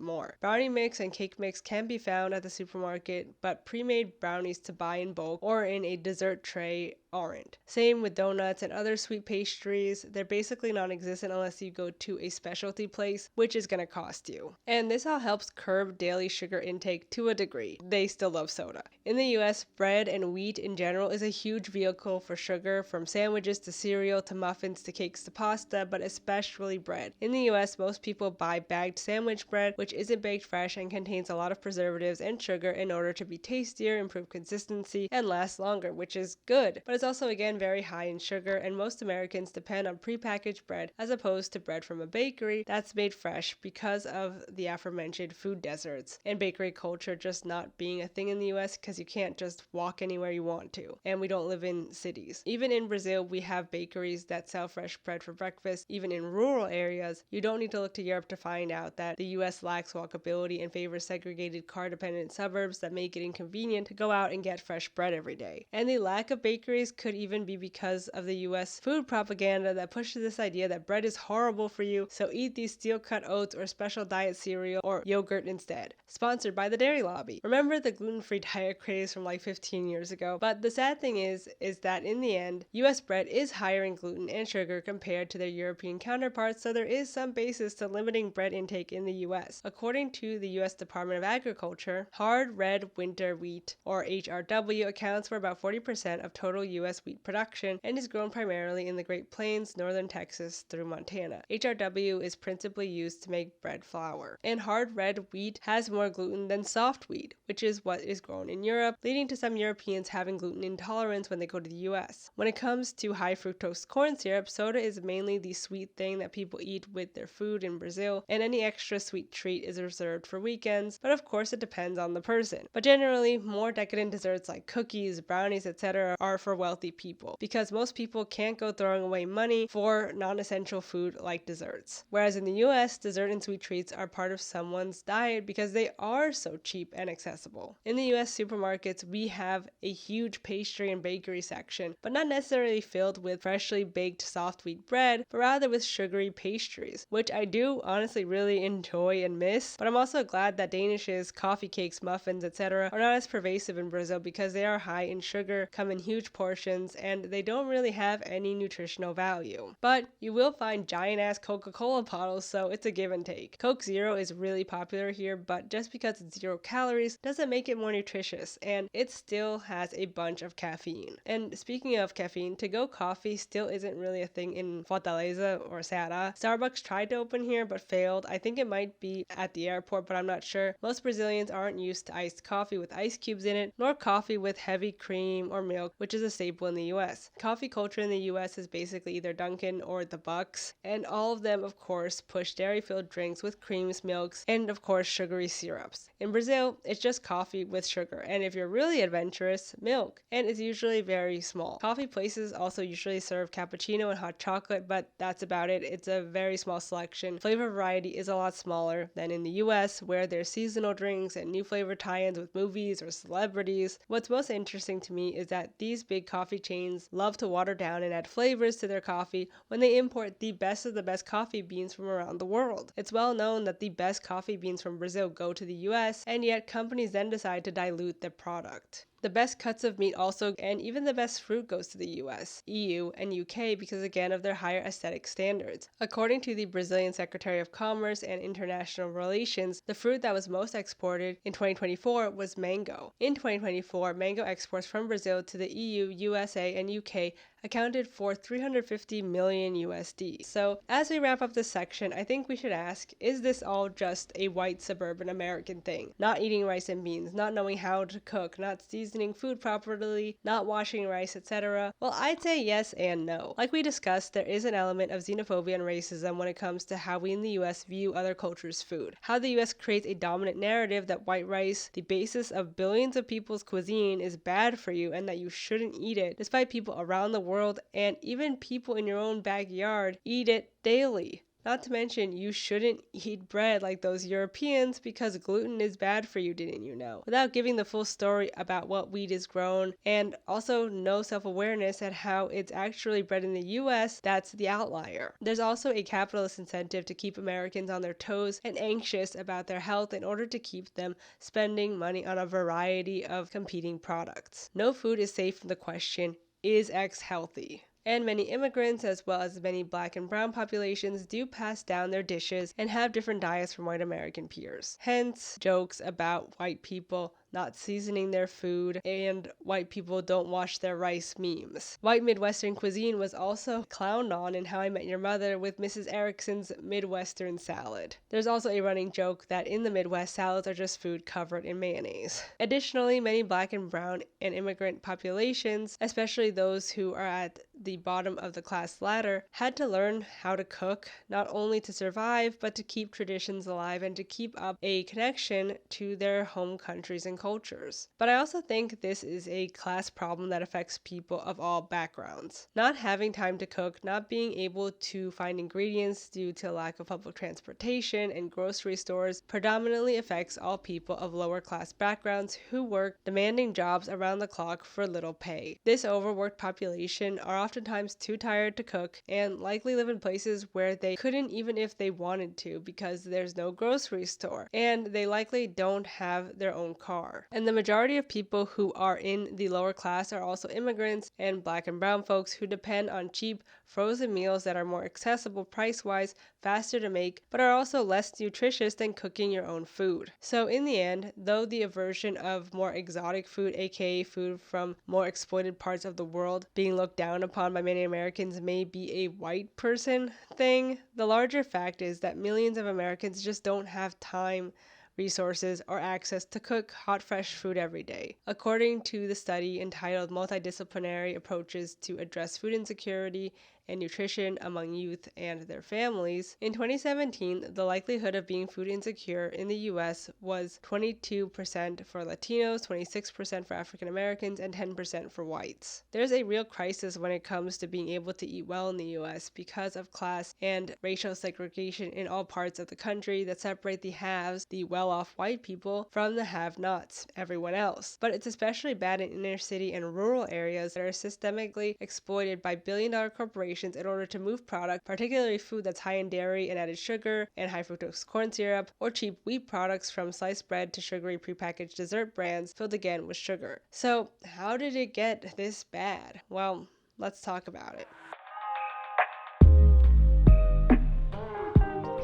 more. Brownie mix and cake mix can be found at the supermarket, but pre-made brownies to buy in bulk or in a dessert tray aren't. Same with donuts and other sweet pastries. They're basically non-existent unless you go to a specialty place, which is gonna cost you. And this all helps curb daily sugar intake to a degree. They still love soda. In the US, bread and wheat in general is a huge vehicle for sugar, from sandwiches to cereal to muffins to cakes to pasta, but especially bread. In the US, most people buy bagged sandwich bread, which isn't baked fresh and contains a lot of preservatives and sugar in order to be tastier, improve consistency, and last longer, which is good. But it's also again very high in sugar, and most Americans depend on prepackaged bread as opposed to bread from a bakery that's made fresh because of the aforementioned food deserts and bakery culture just not being a thing in the US because you can't just walk anywhere you want to, and we don't live in cities. Even in Brazil, we have bakeries that sell fresh bread for breakfast. Even in rural areas, you don't need to look to Europe to find out that the US lacks walkability and favors segregated car-dependent suburbs that make it inconvenient to go out and get fresh bread every day. And the lack of bakeries could even be because of the US food propaganda that pushes this idea that bread is horrible for you, so eat these steel-cut oats or special diet cereal or yogurt instead. Sponsored by the Dairy Lobby. Remember the gluten-free diet craze from 15 years ago? But the sad thing is that in the end, US bread is higher in gluten and sugar compared to their European counterparts, so there is some basis to limiting bread intake in the US. According to the US Department of Agriculture, hard red winter wheat, or HRW, accounts for about 40% of total US wheat production and is grown primarily in the Great Plains, northern Texas through Montana. HRW is principally used to make bread flour, and hard red wheat has more gluten than soft wheat, which is what is grown in Europe, leading to some Europeans having gluten intolerance when they go to the US. When it comes to high fructose corn syrup, soda is mainly the sweet thing that people eat with their food in Brazil, and any extra sweet treat is reserved for weekends, but of course it depends on the person. But generally, more decadent desserts like cookies, brownies, etc. are for wealthy people, because most people can't go throwing away money for non-essential food like desserts. Whereas in the US, dessert and sweet treats are part of someone's diet because they are so cheap and accessible. In the US supermarkets, we have a huge pastry and bakery section, but not necessarily filled with freshly baked soft wheat bread, but rather with sugary pastries, which I do honestly really enjoy and miss. But I'm also glad that danishes, coffee cakes, muffins, etc. are not as pervasive in Brazil because they are high in sugar, come in huge portions, portions, and they don't really have any nutritional value. But you will find giant-ass Coca-Cola bottles, so it's a give and take. Coke Zero is really popular here, but just because it's 0 calories doesn't make it more nutritious, and it still has a bunch of caffeine. And speaking of caffeine, to-go coffee still isn't really a thing in Fortaleza or Ceará. Starbucks tried to open here but failed. I think it might be at the airport, but I'm not sure. Most Brazilians aren't used to iced coffee with ice cubes in it, nor coffee with heavy cream or milk, which is a staple in the US. Coffee culture in the US is basically either Dunkin' or the Bucks, and all of them, of course, push dairy-filled drinks with creams, milks, and of course sugary syrups. In Brazil, it's just coffee with sugar, and if you're really adventurous, milk, and it's usually very small. Coffee places also usually serve cappuccino and hot chocolate, but that's about it. It's a very small selection. Flavor variety is a lot smaller than in the US, where there's seasonal drinks and new flavor tie-ins with movies or celebrities. What's most interesting to me is that these big coffee chains love to water down and add flavors to their coffee when they import the best of the best coffee beans from around the world. It's well known that the best coffee beans from Brazil go to the US, and yet companies then decide to dilute their product. The best cuts of meat also, and even the best fruit, goes to the US, EU, and UK because again of their higher aesthetic standards. According to the Brazilian Secretary of Commerce and International Relations, the fruit that was most exported in 2024 was mango. In 2024, mango exports from Brazil to the EU, USA, and UK accounted for 350 million USD. So as we wrap up this section, I think we should ask, is this all just a white suburban American thing? Not eating rice and beans, not knowing how to cook, not seasoning food properly, not washing rice, etc. Well, I'd say yes and no. Like we discussed, there is an element of xenophobia and racism when it comes to how we in the US view other cultures' food. How the US creates a dominant narrative that white rice, the basis of billions of people's cuisine, is bad for you and that you shouldn't eat it, despite people around the world and even people in your own backyard eat it daily. Not to mention, you shouldn't eat bread like those Europeans because gluten is bad for you, didn't you know? Without giving the full story about what wheat is grown, and also no self-awareness at how it's actually bred in the US, that's the outlier. There's also a capitalist incentive to keep Americans on their toes and anxious about their health in order to keep them spending money on a variety of competing products. No food is safe from the question, is X healthy? And many immigrants, as well as many black and brown populations, do pass down their dishes and have different diets from white American peers. Hence, jokes about white people not seasoning their food and white people don't wash their rice memes. White Midwestern cuisine was also clowned on in How I Met Your Mother with Mrs. Erickson's Midwestern salad. There's also a running joke that in the Midwest, salads are just food covered in mayonnaise. Additionally, many black and brown and immigrant populations, especially those who are at the bottom of the class ladder, had to learn how to cook, not only to survive, but to keep traditions alive and to keep up a connection to their home countries and cultures. But I also think this is a class problem that affects people of all backgrounds. Not having time to cook, not being able to find ingredients due to lack of public transportation and grocery stores predominantly affects all people of lower class backgrounds who work demanding jobs around the clock for little pay. This overworked population are oftentimes too tired to cook and likely live in places where they couldn't even if they wanted to because there's no grocery store, and they likely don't have their own car. And the majority of people who are in the lower class are also immigrants and black and brown folks who depend on cheap frozen meals that are more accessible price-wise, faster to make, but are also less nutritious than cooking your own food. So in the end, though the aversion of more exotic food, aka food from more exploited parts of the world, being looked down upon by many Americans may be a white person thing, the larger fact is that millions of Americans just don't have time, resources, or access to cook hot, fresh food every day. According to the study entitled Multidisciplinary Approaches to Address Food Insecurity and Nutrition Among Youth and Their Families, in 2017, the likelihood of being food insecure in the U.S. was 22% for Latinos, 26% for African Americans, and 10% for whites. There's a real crisis when it comes to being able to eat well in the U.S. because of class and racial segregation in all parts of the country that separate the haves, the well-off white people, from the have-nots, everyone else. But it's especially bad in inner city and rural areas that are systemically exploited by billion-dollar corporations regulations in order to move product, particularly food that's high in dairy and added sugar and high fructose corn syrup, or cheap wheat products from sliced bread to sugary prepackaged dessert brands filled again with sugar. So, how did it get this bad? Well, let's talk about it.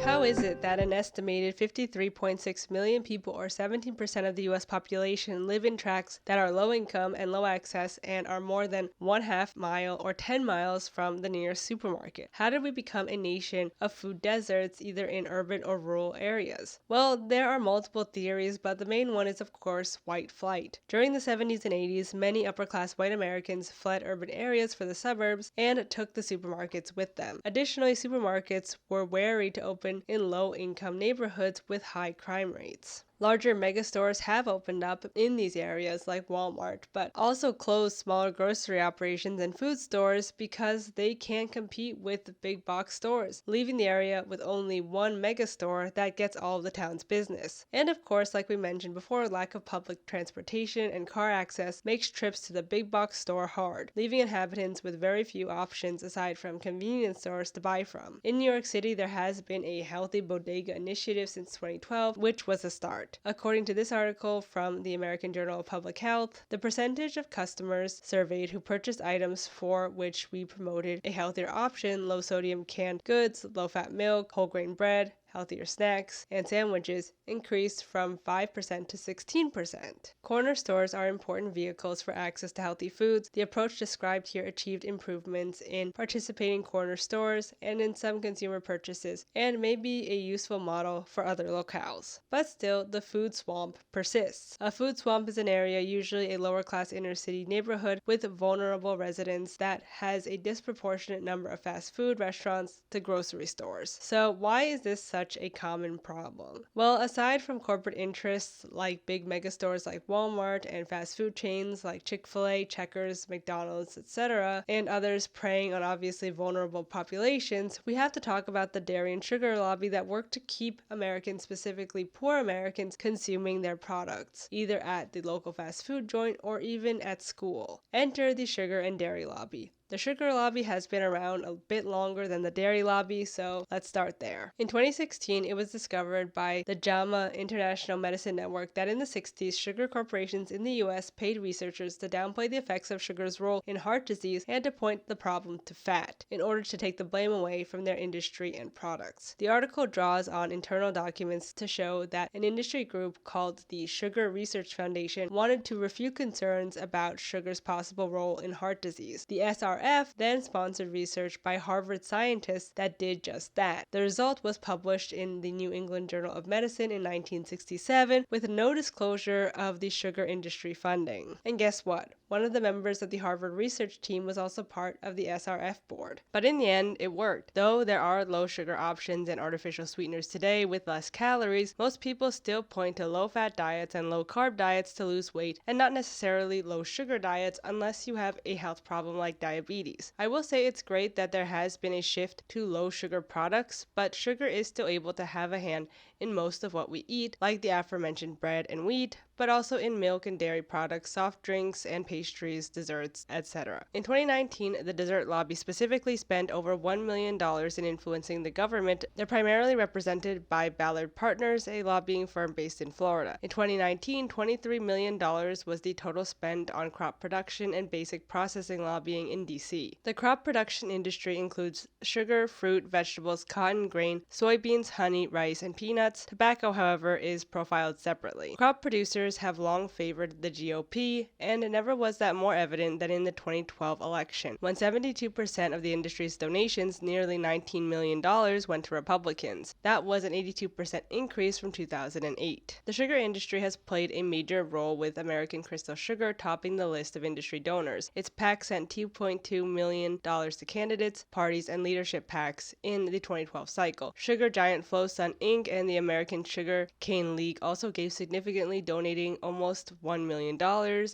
How is it that an estimated 53.6 million people, or 17% of the US population, live in tracts that are low income and low access and are more than 1/2 mile or 10 miles from the nearest supermarket? How did we become a nation of food deserts, either in urban or rural areas? Well, there are multiple theories, but the main one is, of course, white flight. During the 70s and 80s, many upper-class white Americans fled urban areas for the suburbs and took the supermarkets with them. Additionally, supermarkets were wary to open in low-income neighborhoods with high crime rates. Larger megastores have opened up in these areas like Walmart, but also closed smaller grocery operations and food stores because they can't compete with big box stores, leaving the area with only one megastore that gets all of the town's business. And of course, like we mentioned before, lack of public transportation and car access makes trips to the big box store hard, leaving inhabitants with very few options aside from convenience stores to buy from. In New York City, there has been a healthy bodega initiative since 2012, which was a start. According to this article from the American Journal of Public Health, the percentage of customers surveyed who purchased items for which we promoted a healthier option, low sodium canned goods, low fat milk, whole grain bread, healthier snacks, and sandwiches, increased from 5% to 16%. Corner stores are important vehicles for access to healthy foods. The approach described here achieved improvements in participating corner stores and in some consumer purchases, and may be a useful model for other locales. But still, the food swamp persists. A food swamp is an area, usually a lower-class inner-city neighborhood, with vulnerable residents that has a disproportionate number of fast food restaurants to grocery stores. So why is this such a common problem? Well, aside from corporate interests like big megastores like Walmart and fast food chains like Chick-fil-A, Checkers, McDonald's, etc., and others preying on obviously vulnerable populations, we have to talk about the dairy and sugar lobby that work to keep Americans, specifically poor Americans, consuming their products, either at the local fast food joint or even at school. Enter the sugar and dairy lobby. The sugar lobby has been around a bit longer than the dairy lobby, so let's start there. In 2016, it was discovered by the JAMA International Medicine Network that in the 60s, sugar corporations in the US paid researchers to downplay the effects of sugar's role in heart disease and to point the problem to fat, in order to take the blame away from their industry and products. The article draws on internal documents to show that an industry group called the Sugar Research Foundation wanted to refute concerns about sugar's possible role in heart disease. The SRF then sponsored research by Harvard scientists that did just that. The result was published in the New England Journal of Medicine in 1967 with no disclosure of the sugar industry funding. And guess what? One of the members of the Harvard research team was also part of the SRF board. But in the end, it worked. Though there are low sugar options and artificial sweeteners today with less calories, most people still point to low fat diets and low carb diets to lose weight, and not necessarily low sugar diets unless you have a health problem like diabetes. I will say it's great that there has been a shift to low sugar products, but sugar is still able to have a hand in most of what we eat, like the aforementioned bread and wheat, but also in milk and dairy products, soft drinks and pastries, desserts, etc. In 2019, the dessert lobby specifically spent over $1 million in influencing the government. They're primarily represented by Ballard Partners, a lobbying firm based in Florida. In 2019, $23 million was the total spend on crop production and basic processing lobbying in DC. The crop production industry includes sugar, fruit, vegetables, cotton, grain, soybeans, honey, rice, and peanuts. Tobacco, however, is profiled separately. Crop producers have long favored the GOP, and it never was that more evident than in the 2012 election, when 72% of the industry's donations, nearly $19 million, went to Republicans. That was an 82% increase from 2008. The sugar industry has played a major role, with American Crystal Sugar topping the list of industry donors. Its PAC sent $2.2 million to candidates, parties, and leadership PACs in the 2012 cycle. Sugar giant FlowSun Inc. and the American Sugar Cane League also gave significantly donated donating almost $1 million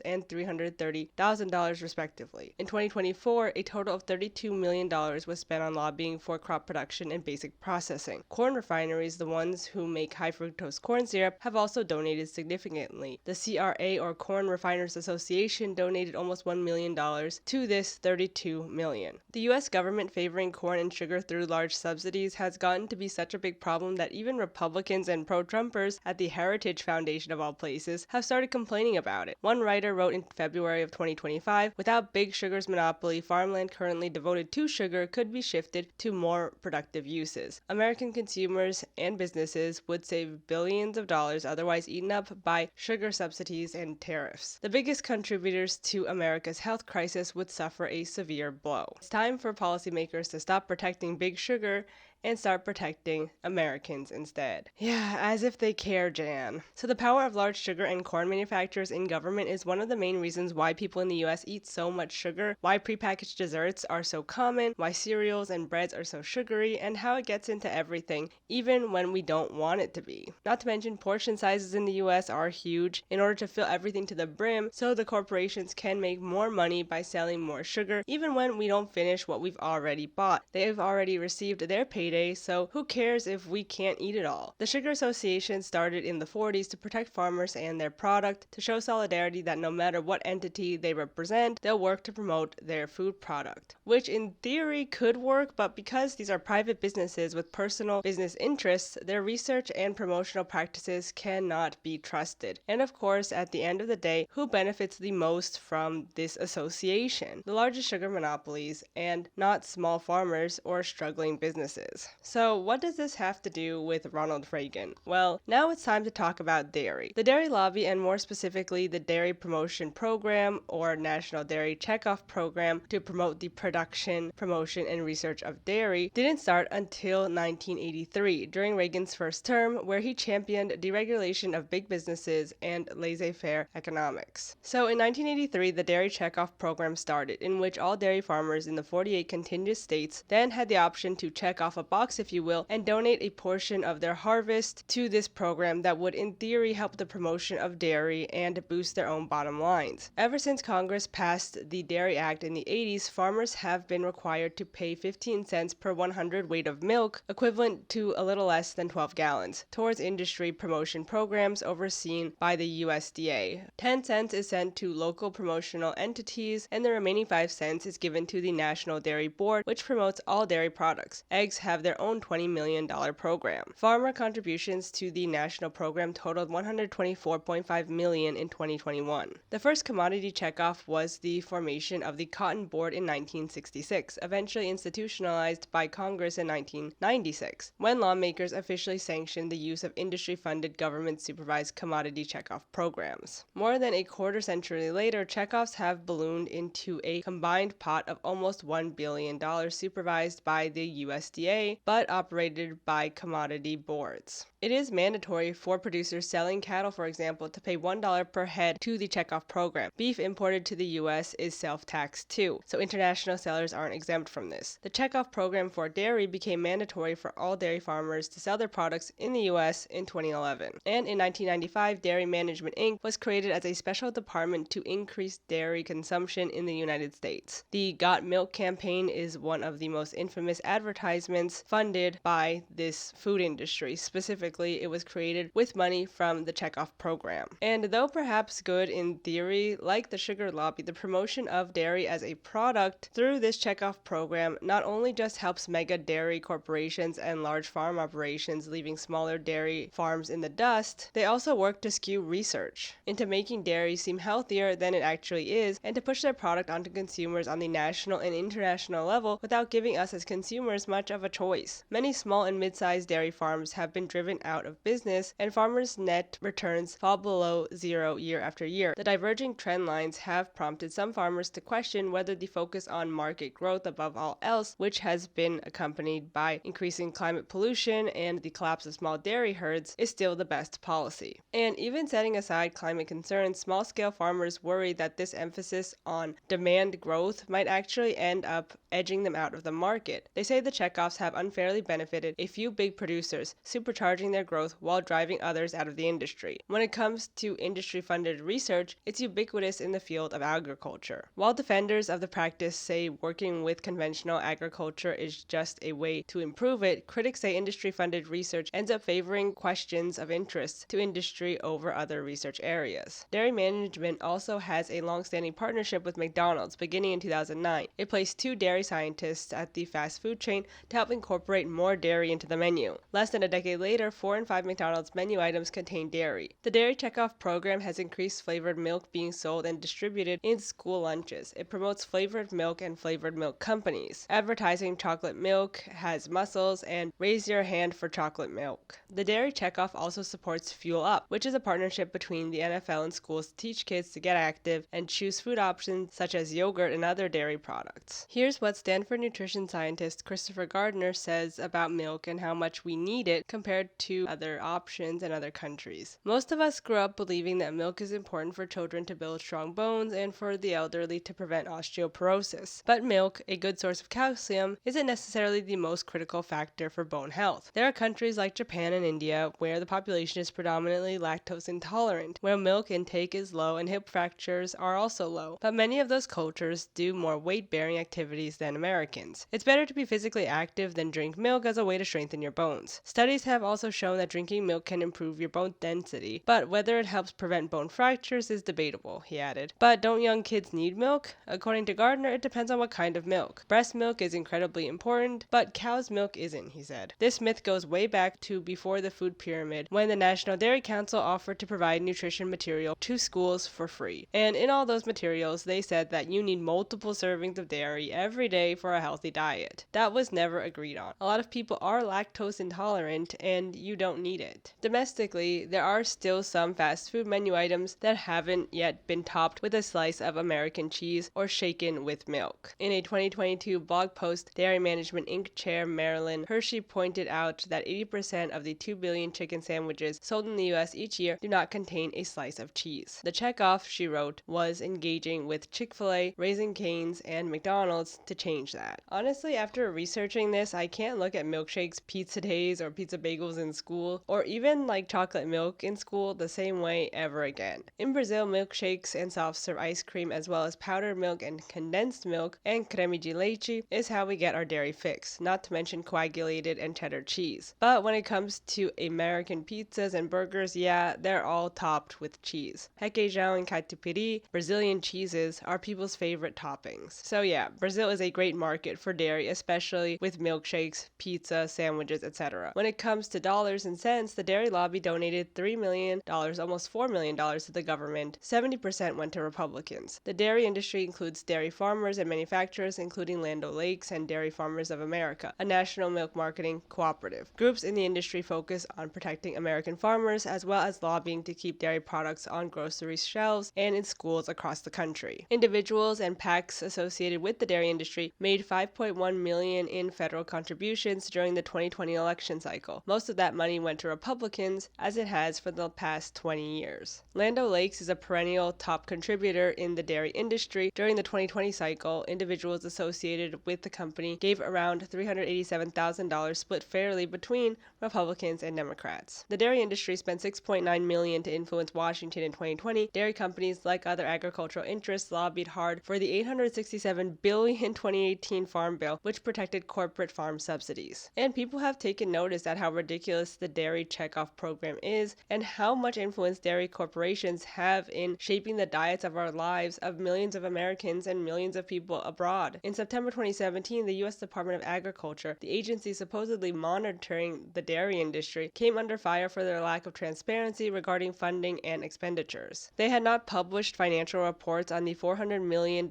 and $330,000 respectively. In 2024, a total of $32 million was spent on lobbying for crop production and basic processing. Corn refineries, the ones who make high fructose corn syrup, have also donated significantly. The CRA, or Corn Refiners Association, donated almost $1 million to this $32 million. The U.S. government favoring corn and sugar through large subsidies has gotten to be such a big problem that even Republicans and pro-Trumpers at the Heritage Foundation of all places have started complaining about it. One writer wrote in February of 2025, "Without big sugar's monopoly, farmland currently devoted to sugar could be shifted to more productive uses. American consumers and businesses would save billions of dollars otherwise eaten up by sugar subsidies and tariffs. The biggest contributors to America's health crisis would suffer a severe blow. It's time for policymakers to stop protecting big sugar and start protecting Americans instead." Yeah, as if they care, Jan. So the power of large sugar and corn manufacturers in government is one of the main reasons why people in the US eat so much sugar, why prepackaged desserts are so common, why cereals and breads are so sugary, and how it gets into everything, even when we don't want it to be. Not to mention, portion sizes in the US are huge in order to fill everything to the brim, so the corporations can make more money by selling more sugar, even when we don't finish what we've already bought. They've already received their payday, so who cares if we can't eat it all? The Sugar Association started in the 40s to protect farmers and their product, to show solidarity that no matter what entity they represent, they'll work to promote their food product. Which in theory could work, but because these are private businesses with personal business interests, their research and promotional practices cannot be trusted. And of course, at the end of the day, who benefits the most from this association? The largest sugar monopolies, and not small farmers or struggling businesses. So what does this have to do with Ronald Reagan? Well, now it's time to talk about dairy. The dairy lobby, and more specifically the Dairy Promotion Program, or National Dairy Checkoff Program, to promote the production, promotion, and research of dairy, didn't start until 1983, during Reagan's first term, where he championed deregulation of big businesses and laissez-faire economics. So in 1983, the Dairy Checkoff Program started, in which all dairy farmers in the 48 contiguous states then had the option to check off a box, if you will, and donate a portion of their harvest to this program that would in theory help the promotion of dairy and boost their own bottom lines. Ever since Congress passed the Dairy Act in the 80s, farmers have been required to pay 15 cents per 100 weight of milk, equivalent to a little less than 12 gallons, towards industry promotion programs overseen by the USDA. 10 cents is sent to local promotional entities, and the remaining 5 cents is given to the National Dairy Board, which promotes all dairy products. Eggs have their own $20 million program. Farmer contributions to the national program totaled $124.5 million in 2021. The first commodity checkoff was the formation of the Cotton Board in 1966, eventually institutionalized by Congress in 1996, when lawmakers officially sanctioned the use of industry-funded government-supervised commodity checkoff programs. More than a quarter century later, checkoffs have ballooned into a combined pot of almost $1 billion supervised by the USDA, but operated by commodity boards. It is mandatory for producers selling cattle, for example, to pay $1 per head to the checkoff program. Beef imported to the U.S. is self-taxed too, so international sellers aren't exempt from this. The checkoff program for dairy became mandatory for all dairy farmers to sell their products in the U.S. in 2011. And in 1995, Dairy Management Inc. was created as a special department to increase dairy consumption in the United States. The Got Milk campaign is one of the most infamous advertisements funded by this food industry. Specifically, it was created with money from the checkoff program. And though perhaps good in theory, like the sugar lobby, the promotion of dairy as a product through this checkoff program not only just helps mega dairy corporations and large farm operations, leaving smaller dairy farms in the dust, they also work to skew research into making dairy seem healthier than it actually is, and to push their product onto consumers on the national and international level without giving us as consumers much of a choice. Many small and mid-sized dairy farms have been driven out of business, and farmers' net returns fall below zero year after year. The diverging trend lines have prompted some farmers to question whether the focus on market growth above all else, which has been accompanied by increasing climate pollution and the collapse of small dairy herds, is still the best policy. And even setting aside climate concerns, small-scale farmers worry that this emphasis on demand growth might actually end up edging them out of the market. They say the checkoffs have have unfairly benefited a few big producers, supercharging their growth while driving others out of the industry. When it comes to industry-funded research, it's ubiquitous in the field of agriculture. While defenders of the practice say working with conventional agriculture is just a way to improve it, critics say industry-funded research ends up favoring questions of interest to industry over other research areas. Dairy management also has a long-standing partnership with McDonald's beginning in 2009. It placed 2 dairy scientists at the fast food chain to help incorporate more dairy into the menu. Less than a decade later, 4 in 5 McDonald's menu items contain dairy. The Dairy Checkoff program has increased flavored milk being sold and distributed in school lunches. It promotes flavored milk and flavored milk companies, advertising chocolate milk has muscles and raise your hand for chocolate milk. The Dairy Checkoff also supports Fuel Up, which is a partnership between the NFL and schools to teach kids to get active and choose food options such as yogurt and other dairy products. Here's what Stanford nutrition scientist Christopher Gardner says about milk and how much we need it compared to other options in other countries. Most of us grew up believing that milk is important for children to build strong bones and for the elderly to prevent osteoporosis. But milk, a good source of calcium, isn't necessarily the most critical factor for bone health. There are countries like Japan and India where the population is predominantly lactose intolerant, where milk intake is low and hip fractures are also low. But many of those cultures do more weight-bearing activities than Americans. It's better to be physically active than drink milk as a way to strengthen your bones. Studies have also shown that drinking milk can improve your bone density, but whether it helps prevent bone fractures is debatable, he added. But don't young kids need milk? According to Gardner, it depends on what kind of milk. Breast milk is incredibly important, but cow's milk isn't, he said. This myth goes way back to before the food pyramid, when the National Dairy Council offered to provide nutrition material to schools for free. And in all those materials, they said that you need multiple servings of dairy every day for a healthy diet. That was never agreed on. A lot of people are lactose intolerant, and you don't need it. Domestically, there are still some fast food menu items that haven't yet been topped with a slice of American cheese or shaken with milk. In a 2022 blog post, Dairy Management Inc. Chair Marilyn Hershey pointed out that 80% of the 2 billion chicken sandwiches sold in the U.S. each year do not contain a slice of cheese. The checkoff, she wrote, was engaging with Chick-fil-A, Raising Cane's, and McDonald's to change that. Honestly, after researching this, I can't look at milkshakes, pizza days, or pizza bagels in school, or even like chocolate milk in school the same way ever again. In Brazil, milkshakes and soft-serve ice cream, as well as powdered milk and condensed milk and creme de leche, is how we get our dairy fix, not to mention coagulated and cheddar cheese. But when it comes to American pizzas and burgers, yeah, they're all topped with cheese. Requeijão and catupiry, Brazilian cheeses, are people's favorite toppings. So yeah, Brazil is a great market for dairy, especially with milkshakes, pizza, sandwiches, etc. When it comes to dollars and cents, the dairy lobby donated $3 million, almost $4 million to the government. 70% went to Republicans. The dairy industry includes dairy farmers and manufacturers, including Land O'Lakes and Dairy Farmers of America, a national milk marketing cooperative. Groups in the industry focus on protecting American farmers, as well as lobbying to keep dairy products on grocery shelves and in schools across the country. Individuals and PACs associated with the dairy industry made $5.1 million in federal contributions during the 2020 election cycle. Most of that money went to Republicans, as it has for the past 20 years. Land O'Lakes is a perennial top contributor in the dairy industry. During the 2020 cycle, individuals associated with the company gave around $387,000 split fairly between Republicans and Democrats. The dairy industry spent $6.9 million to influence Washington in 2020. Dairy companies, like other agricultural interests, lobbied hard for the $867 billion 2018 Farm Bill, which protected corporate farm subsidies. And people have taken notice at how ridiculous the dairy checkoff program is and how much influence dairy corporations have in shaping the diets of our lives of millions of Americans and millions of people abroad. In September 2017, the U.S. Department of Agriculture, the agency supposedly monitoring the dairy industry, came under fire for their lack of transparency regarding funding and expenditures. They had not published financial reports on the $400 million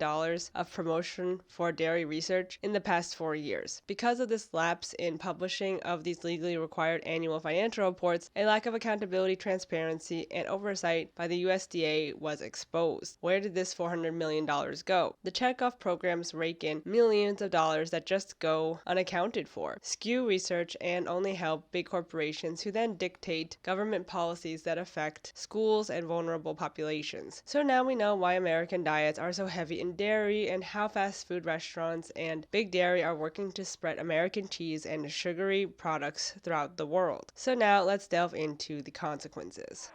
of promotion for dairy research in the past 4 years. Because of this lapse in publishing of these legally required annual financial reports, a lack of accountability, transparency, and oversight by the USDA was exposed. Where did this $400 million go? The checkoff programs rake in millions of dollars that just go unaccounted for, skew research, and only help big corporations who then dictate government policies that affect schools and vulnerable populations. So now we know why American diets are so heavy in dairy and how fast food restaurants and big dairy are working to spread American cheese and sugary products throughout the world. So now let's delve into the consequences.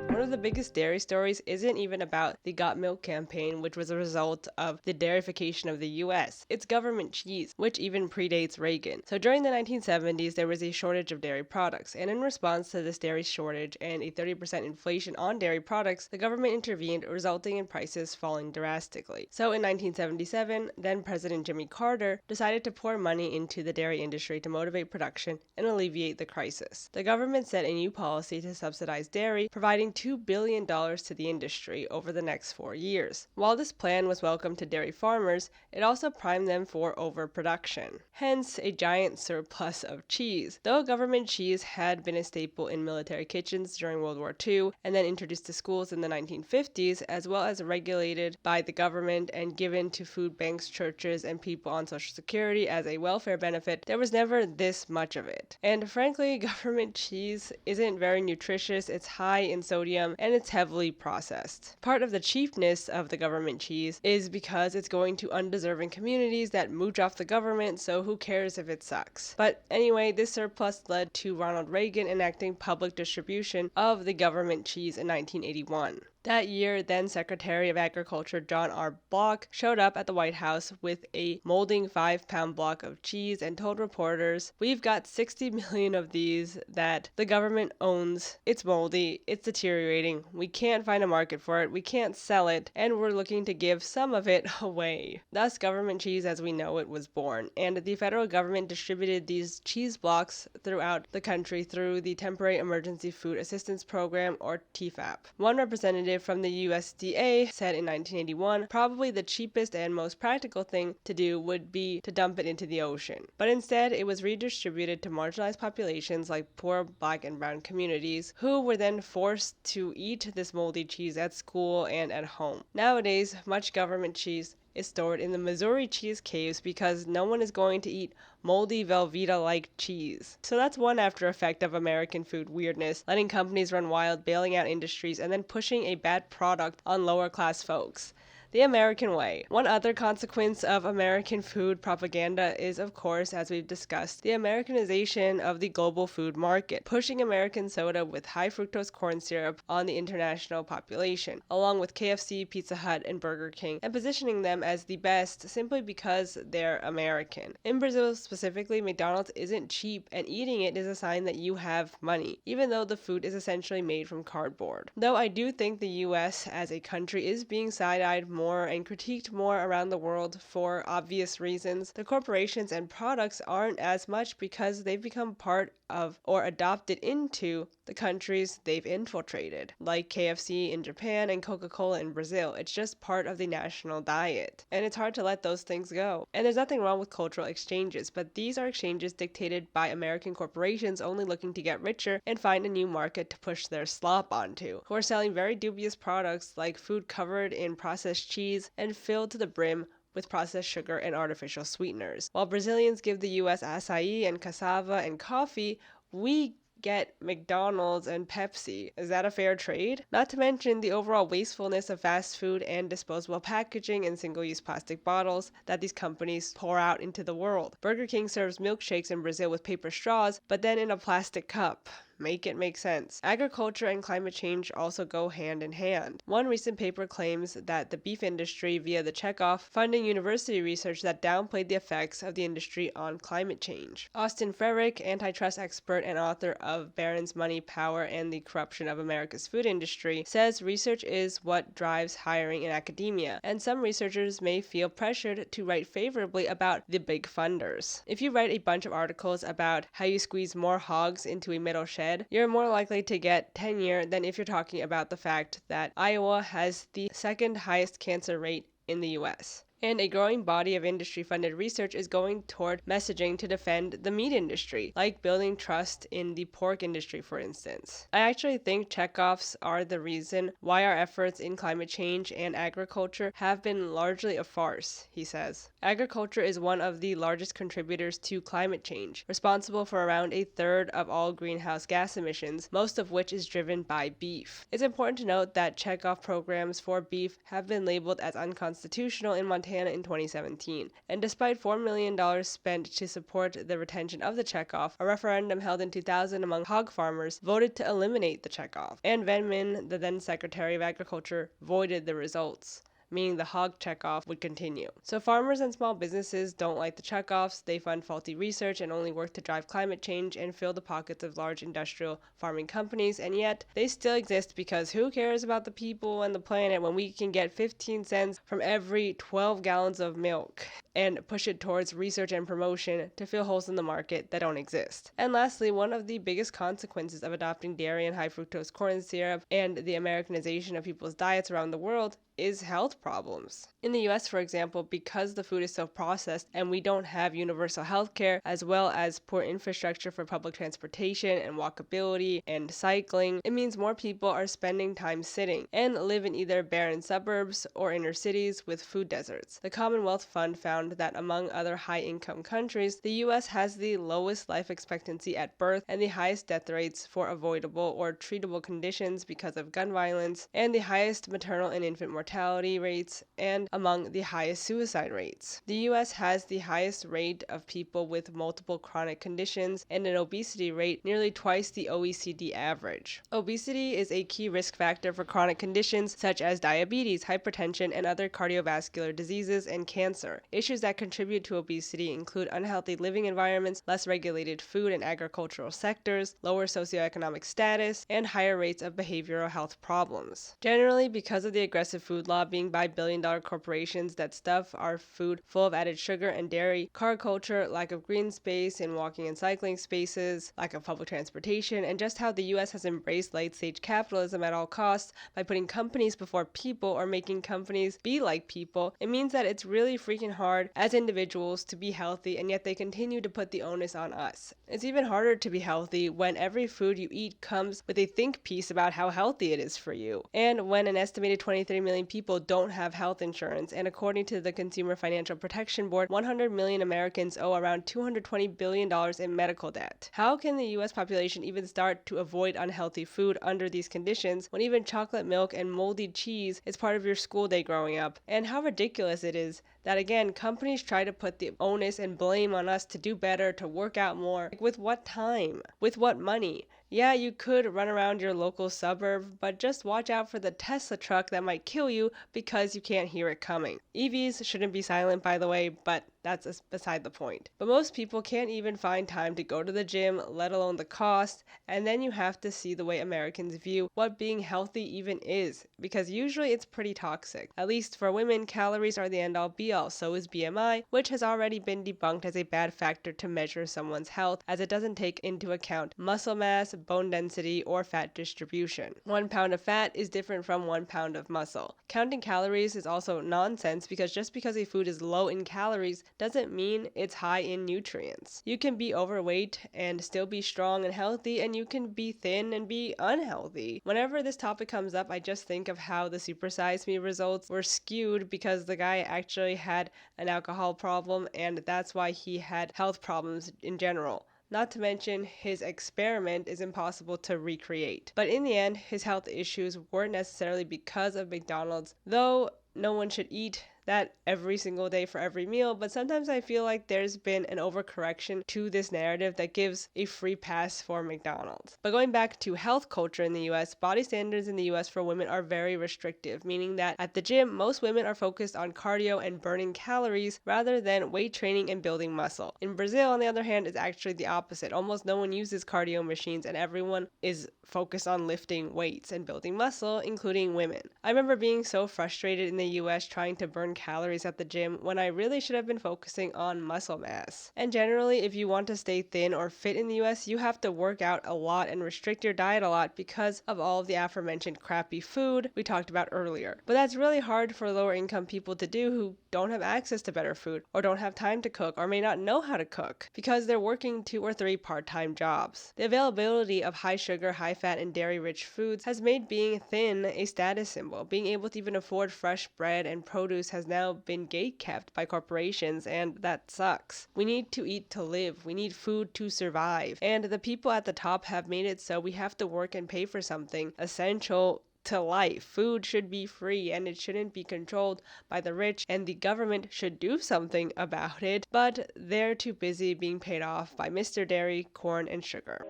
One of the biggest dairy stories isn't even about the Got Milk campaign, which was a result of the dairyfication of the US. It's government cheese, which even predates Reagan. So during the 1970s, there was a shortage of dairy products, and in response to this dairy shortage and a 30% inflation on dairy products, the government intervened, resulting in prices falling drastically. So in 1977, then President Jimmy Carter decided to pour money into the dairy industry to motivate production and alleviate the crisis. The government set a new policy to subsidize dairy, providing $2 billion to the industry over the next 4 years. While this plan was welcome to dairy farmers, it also primed them for overproduction, hence a giant surplus of cheese. Though government cheese had been a staple in military kitchens during World War II and then introduced to schools in the 1950s, as well as regulated by the government and given to food banks, churches, and people on Social Security as a welfare benefit, there was never this much of it. And frankly, government cheese isn't very nutritious. It's high in sodium and it's heavily processed. Part of the cheapness of the government cheese is because it's going to undeserving communities that mooch off the government, so who cares if it sucks? But anyway, this surplus led to Ronald Reagan enacting public distribution of the government cheese in 1981. That year, then Secretary of Agriculture John R. Block showed up at the White House with a molding 5-pound block of cheese and told reporters, "We've got 60 million of these that the government owns. It's moldy, it's deteriorating, we can't find a market for it, we can't sell it, and we're looking to give some of it away." Thus, government cheese as we know it was born, and the federal government distributed these cheese blocks throughout the country through the Temporary Emergency Food Assistance Program, or TEFAP. One representative from the USDA said in 1981, probably the cheapest and most practical thing to do would be to dump it into the ocean. But instead, it was redistributed to marginalized populations like poor Black and brown communities, who were then forced to eat this moldy cheese at school and at home. Nowadays, much government cheese is stored in the Missouri cheese caves because no one is going to eat moldy Velveeta-like cheese. So that's one after effect of American food weirdness, letting companies run wild, bailing out industries, and then pushing a bad product on lower class folks. The American way. One other consequence of American food propaganda is, of course, as we've discussed, the Americanization of the global food market, pushing American soda with high fructose corn syrup on the international population, along with KFC, Pizza Hut, and Burger King, and positioning them as the best simply because they're American. In Brazil specifically, McDonald's isn't cheap, and eating it is a sign that you have money, even though the food is essentially made from cardboard. Though I do think the US as a country is being side-eyed more and critiqued more around the world for obvious reasons, the corporations and products aren't as much because they've become part of or adopted into the countries they've infiltrated, like KFC in Japan and Coca-Cola in Brazil. It's just part of the national diet, and it's hard to let those things go. And there's nothing wrong with cultural exchanges, but these are exchanges dictated by American corporations only looking to get richer and find a new market to push their slop onto, who are selling very dubious products like food covered in processed cheese and filled to the brim with processed sugar and artificial sweeteners. While Brazilians give the US acai and cassava and coffee, we get McDonald's and Pepsi. Is that a fair trade? Not to mention the overall wastefulness of fast food and disposable packaging and single-use plastic bottles that these companies pour out into the world. Burger King serves milkshakes in Brazil with paper straws, but then in a plastic cup. Make it make sense. Agriculture and climate change also go hand in hand. One recent paper claims that the beef industry, via the checkoff, funding university research that downplayed the effects of the industry on climate change. Austin Frerick, antitrust expert and author of Barron's Money, Power, and the Corruption of America's Food Industry, says research is what drives hiring in academia, and some researchers may feel pressured to write favorably about the big funders. If you write a bunch of articles about how you squeeze more hogs into a metal shed, you're more likely to get tenure than if you're talking about the fact that Iowa has the second highest cancer rate in the US. And a growing body of industry-funded research is going toward messaging to defend the meat industry, like building trust in the pork industry, for instance. I actually think checkoffs are the reason why our efforts in climate change and agriculture have been largely a farce, he says. Agriculture is one of the largest contributors to climate change, responsible for around a third of all greenhouse gas emissions, most of which is driven by beef. It's important to note that checkoff programs for beef have been labeled as unconstitutional in Montana in 2017, and despite $4 million spent to support the retention of the checkoff, a referendum held in 2000 among hog farmers voted to eliminate the checkoff, and Van Min, the then Secretary of Agriculture, voided the results, meaning the hog checkoff would continue. So farmers and small businesses don't like the checkoffs, they fund faulty research and only work to drive climate change and fill the pockets of large industrial farming companies, and yet they still exist because who cares about the people and the planet when we can get 15 cents from every 12 gallons of milk and push it towards research and promotion to fill holes in the market that don't exist. And lastly, one of the biggest consequences of adopting dairy and high fructose corn syrup and the Americanization of people's diets around the world is health problems. In the US, for example, because the food is so processed and we don't have universal health care, as well as poor infrastructure for public transportation and walkability and cycling, it means more people are spending time sitting and live in either barren suburbs or inner cities with food deserts. The Commonwealth Fund found that among other high-income countries, the US has the lowest life expectancy at birth and the highest death rates for avoidable or treatable conditions because of gun violence, and the highest maternal and infant mortality rates, and among the highest suicide rates. The US has the highest rate of people with multiple chronic conditions and an obesity rate nearly twice the OECD average. Obesity is a key risk factor for chronic conditions such as diabetes, hypertension, and other cardiovascular diseases and cancer. Issues that contribute to obesity include unhealthy living environments, less regulated food and agricultural sectors, lower socioeconomic status, and higher rates of behavioral health problems. Generally, because of the aggressive food lobbying by billion-dollar corporations that stuff our food full of added sugar and dairy, car culture, lack of green space and walking and cycling spaces, lack of public transportation, and just how the US has embraced late-stage capitalism at all costs by putting companies before people or making companies be like people, it means that it's really freaking hard as individuals to be healthy, and yet they continue to put the onus on us. It's even harder to be healthy when every food you eat comes with a think piece about how healthy it is for you, and when an estimated 23 million people don't have health insurance, and according to the Consumer Financial Protection Board, 100 million Americans owe around $220 billion in medical debt. How can the US population even start to avoid unhealthy food under these conditions when even chocolate milk and moldy cheese is part of your school day growing up? And how ridiculous it is that, again, companies try to put the onus and blame on us to do better, to work out more. Like, with what time? With what money? Yeah, you could run around your local suburb, but just watch out for the Tesla truck that might kill you because you can't hear it coming. EVs shouldn't be silent, by the way, but that's beside the point. But most people can't even find time to go to the gym, let alone the cost, and then you have to see the way Americans view what being healthy even is, because usually it's pretty toxic. At least for women, calories are the end-all be-all, so is BMI, which has already been debunked as a bad factor to measure someone's health, as it doesn't take into account muscle mass, bone density, or fat distribution. 1 pound of fat is different from 1 pound of muscle. Counting calories is also nonsense, because just because a food is low in calories doesn't mean it's high in nutrients. You can be overweight and still be strong and healthy, and you can be thin and be unhealthy. Whenever this topic comes up, I just think of how the Super Size Me results were skewed because the guy actually had an alcohol problem, and that's why he had health problems in general. Not to mention, his experiment is impossible to recreate. But in the end, his health issues weren't necessarily because of McDonald's, though no one should eat that every single day for every meal, but sometimes I feel like there's been an overcorrection to this narrative that gives a free pass for McDonald's. But going back to health culture in the US, body standards in the US for women are very restrictive, meaning that at the gym, most women are focused on cardio and burning calories rather than weight training and building muscle. In Brazil, on the other hand, is actually the opposite. Almost no one uses cardio machines and everyone is focused on lifting weights and building muscle, including women. I remember being so frustrated in the the US trying to burn calories at the gym when I really should have been focusing on muscle mass. And generally, if you want to stay thin or fit in the US, you have to work out a lot and restrict your diet a lot because of all of the aforementioned crappy food we talked about earlier. But that's really hard for lower income people to do who don't have access to better food or don't have time to cook or may not know how to cook because they're working 2 or 3 part-time jobs. The availability of high sugar, high fat, and dairy-rich foods has made being thin a status symbol. Being able to even afford fresh bread and produce has now been gatekept by corporations, and that sucks. We need to eat to live. We need food to survive. And the people at the top have made it so we have to work and pay for something essential to life. Food should be free and it shouldn't be controlled by the rich, and the government should do something about it, but they're too busy being paid off by Mr. Dairy, Corn, and Sugar.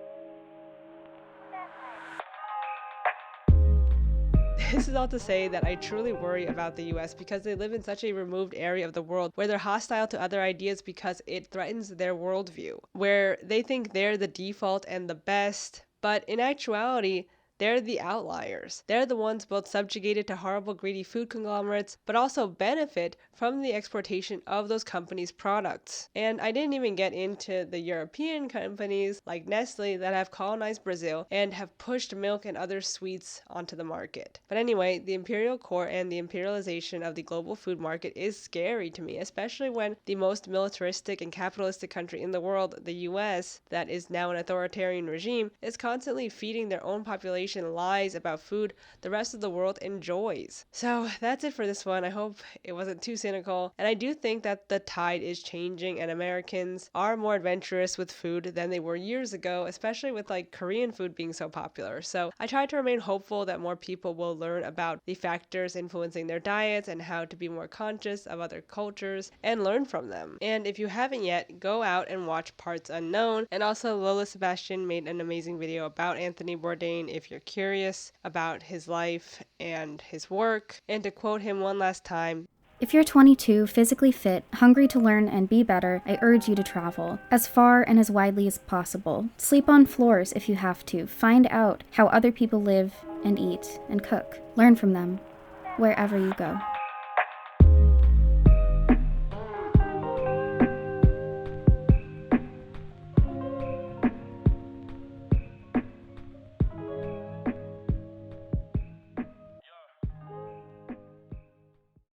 This is all to say that I truly worry about the US because they live in such a removed area of the world where they're hostile to other ideas because it threatens their worldview, where they think they're the default and the best, but in actuality, they're the outliers. They're the ones both subjugated to horrible, greedy food conglomerates, but also benefit from the exportation of those companies' products. And I didn't even get into the European companies like Nestle that have colonized Brazil and have pushed milk and other sweets onto the market. But anyway, the imperial core and the imperialization of the global food market is scary to me, especially when the most militaristic and capitalistic country in the world, the US, that is now an authoritarian regime, is constantly feeding their own population lies about food the rest of the world enjoys. So that's it for this one. I hope it wasn't too cynical. And I do think that the tide is changing and Americans are more adventurous with food than they were years ago, especially with like Korean food being so popular. So I try to remain hopeful that more people will learn about the factors influencing their diets and how to be more conscious of other cultures and learn from them. And if you haven't yet, go out and watch Parts Unknown. And also Lola Sebastian made an amazing video about Anthony Bourdain if you're curious about his life and his work. And to quote him one last time, if you're 22, physically fit, hungry to learn and be better, I urge you to travel as far and as widely as possible. Sleep on floors if you have to. Find out how other people live and eat and cook. Learn from them wherever you go.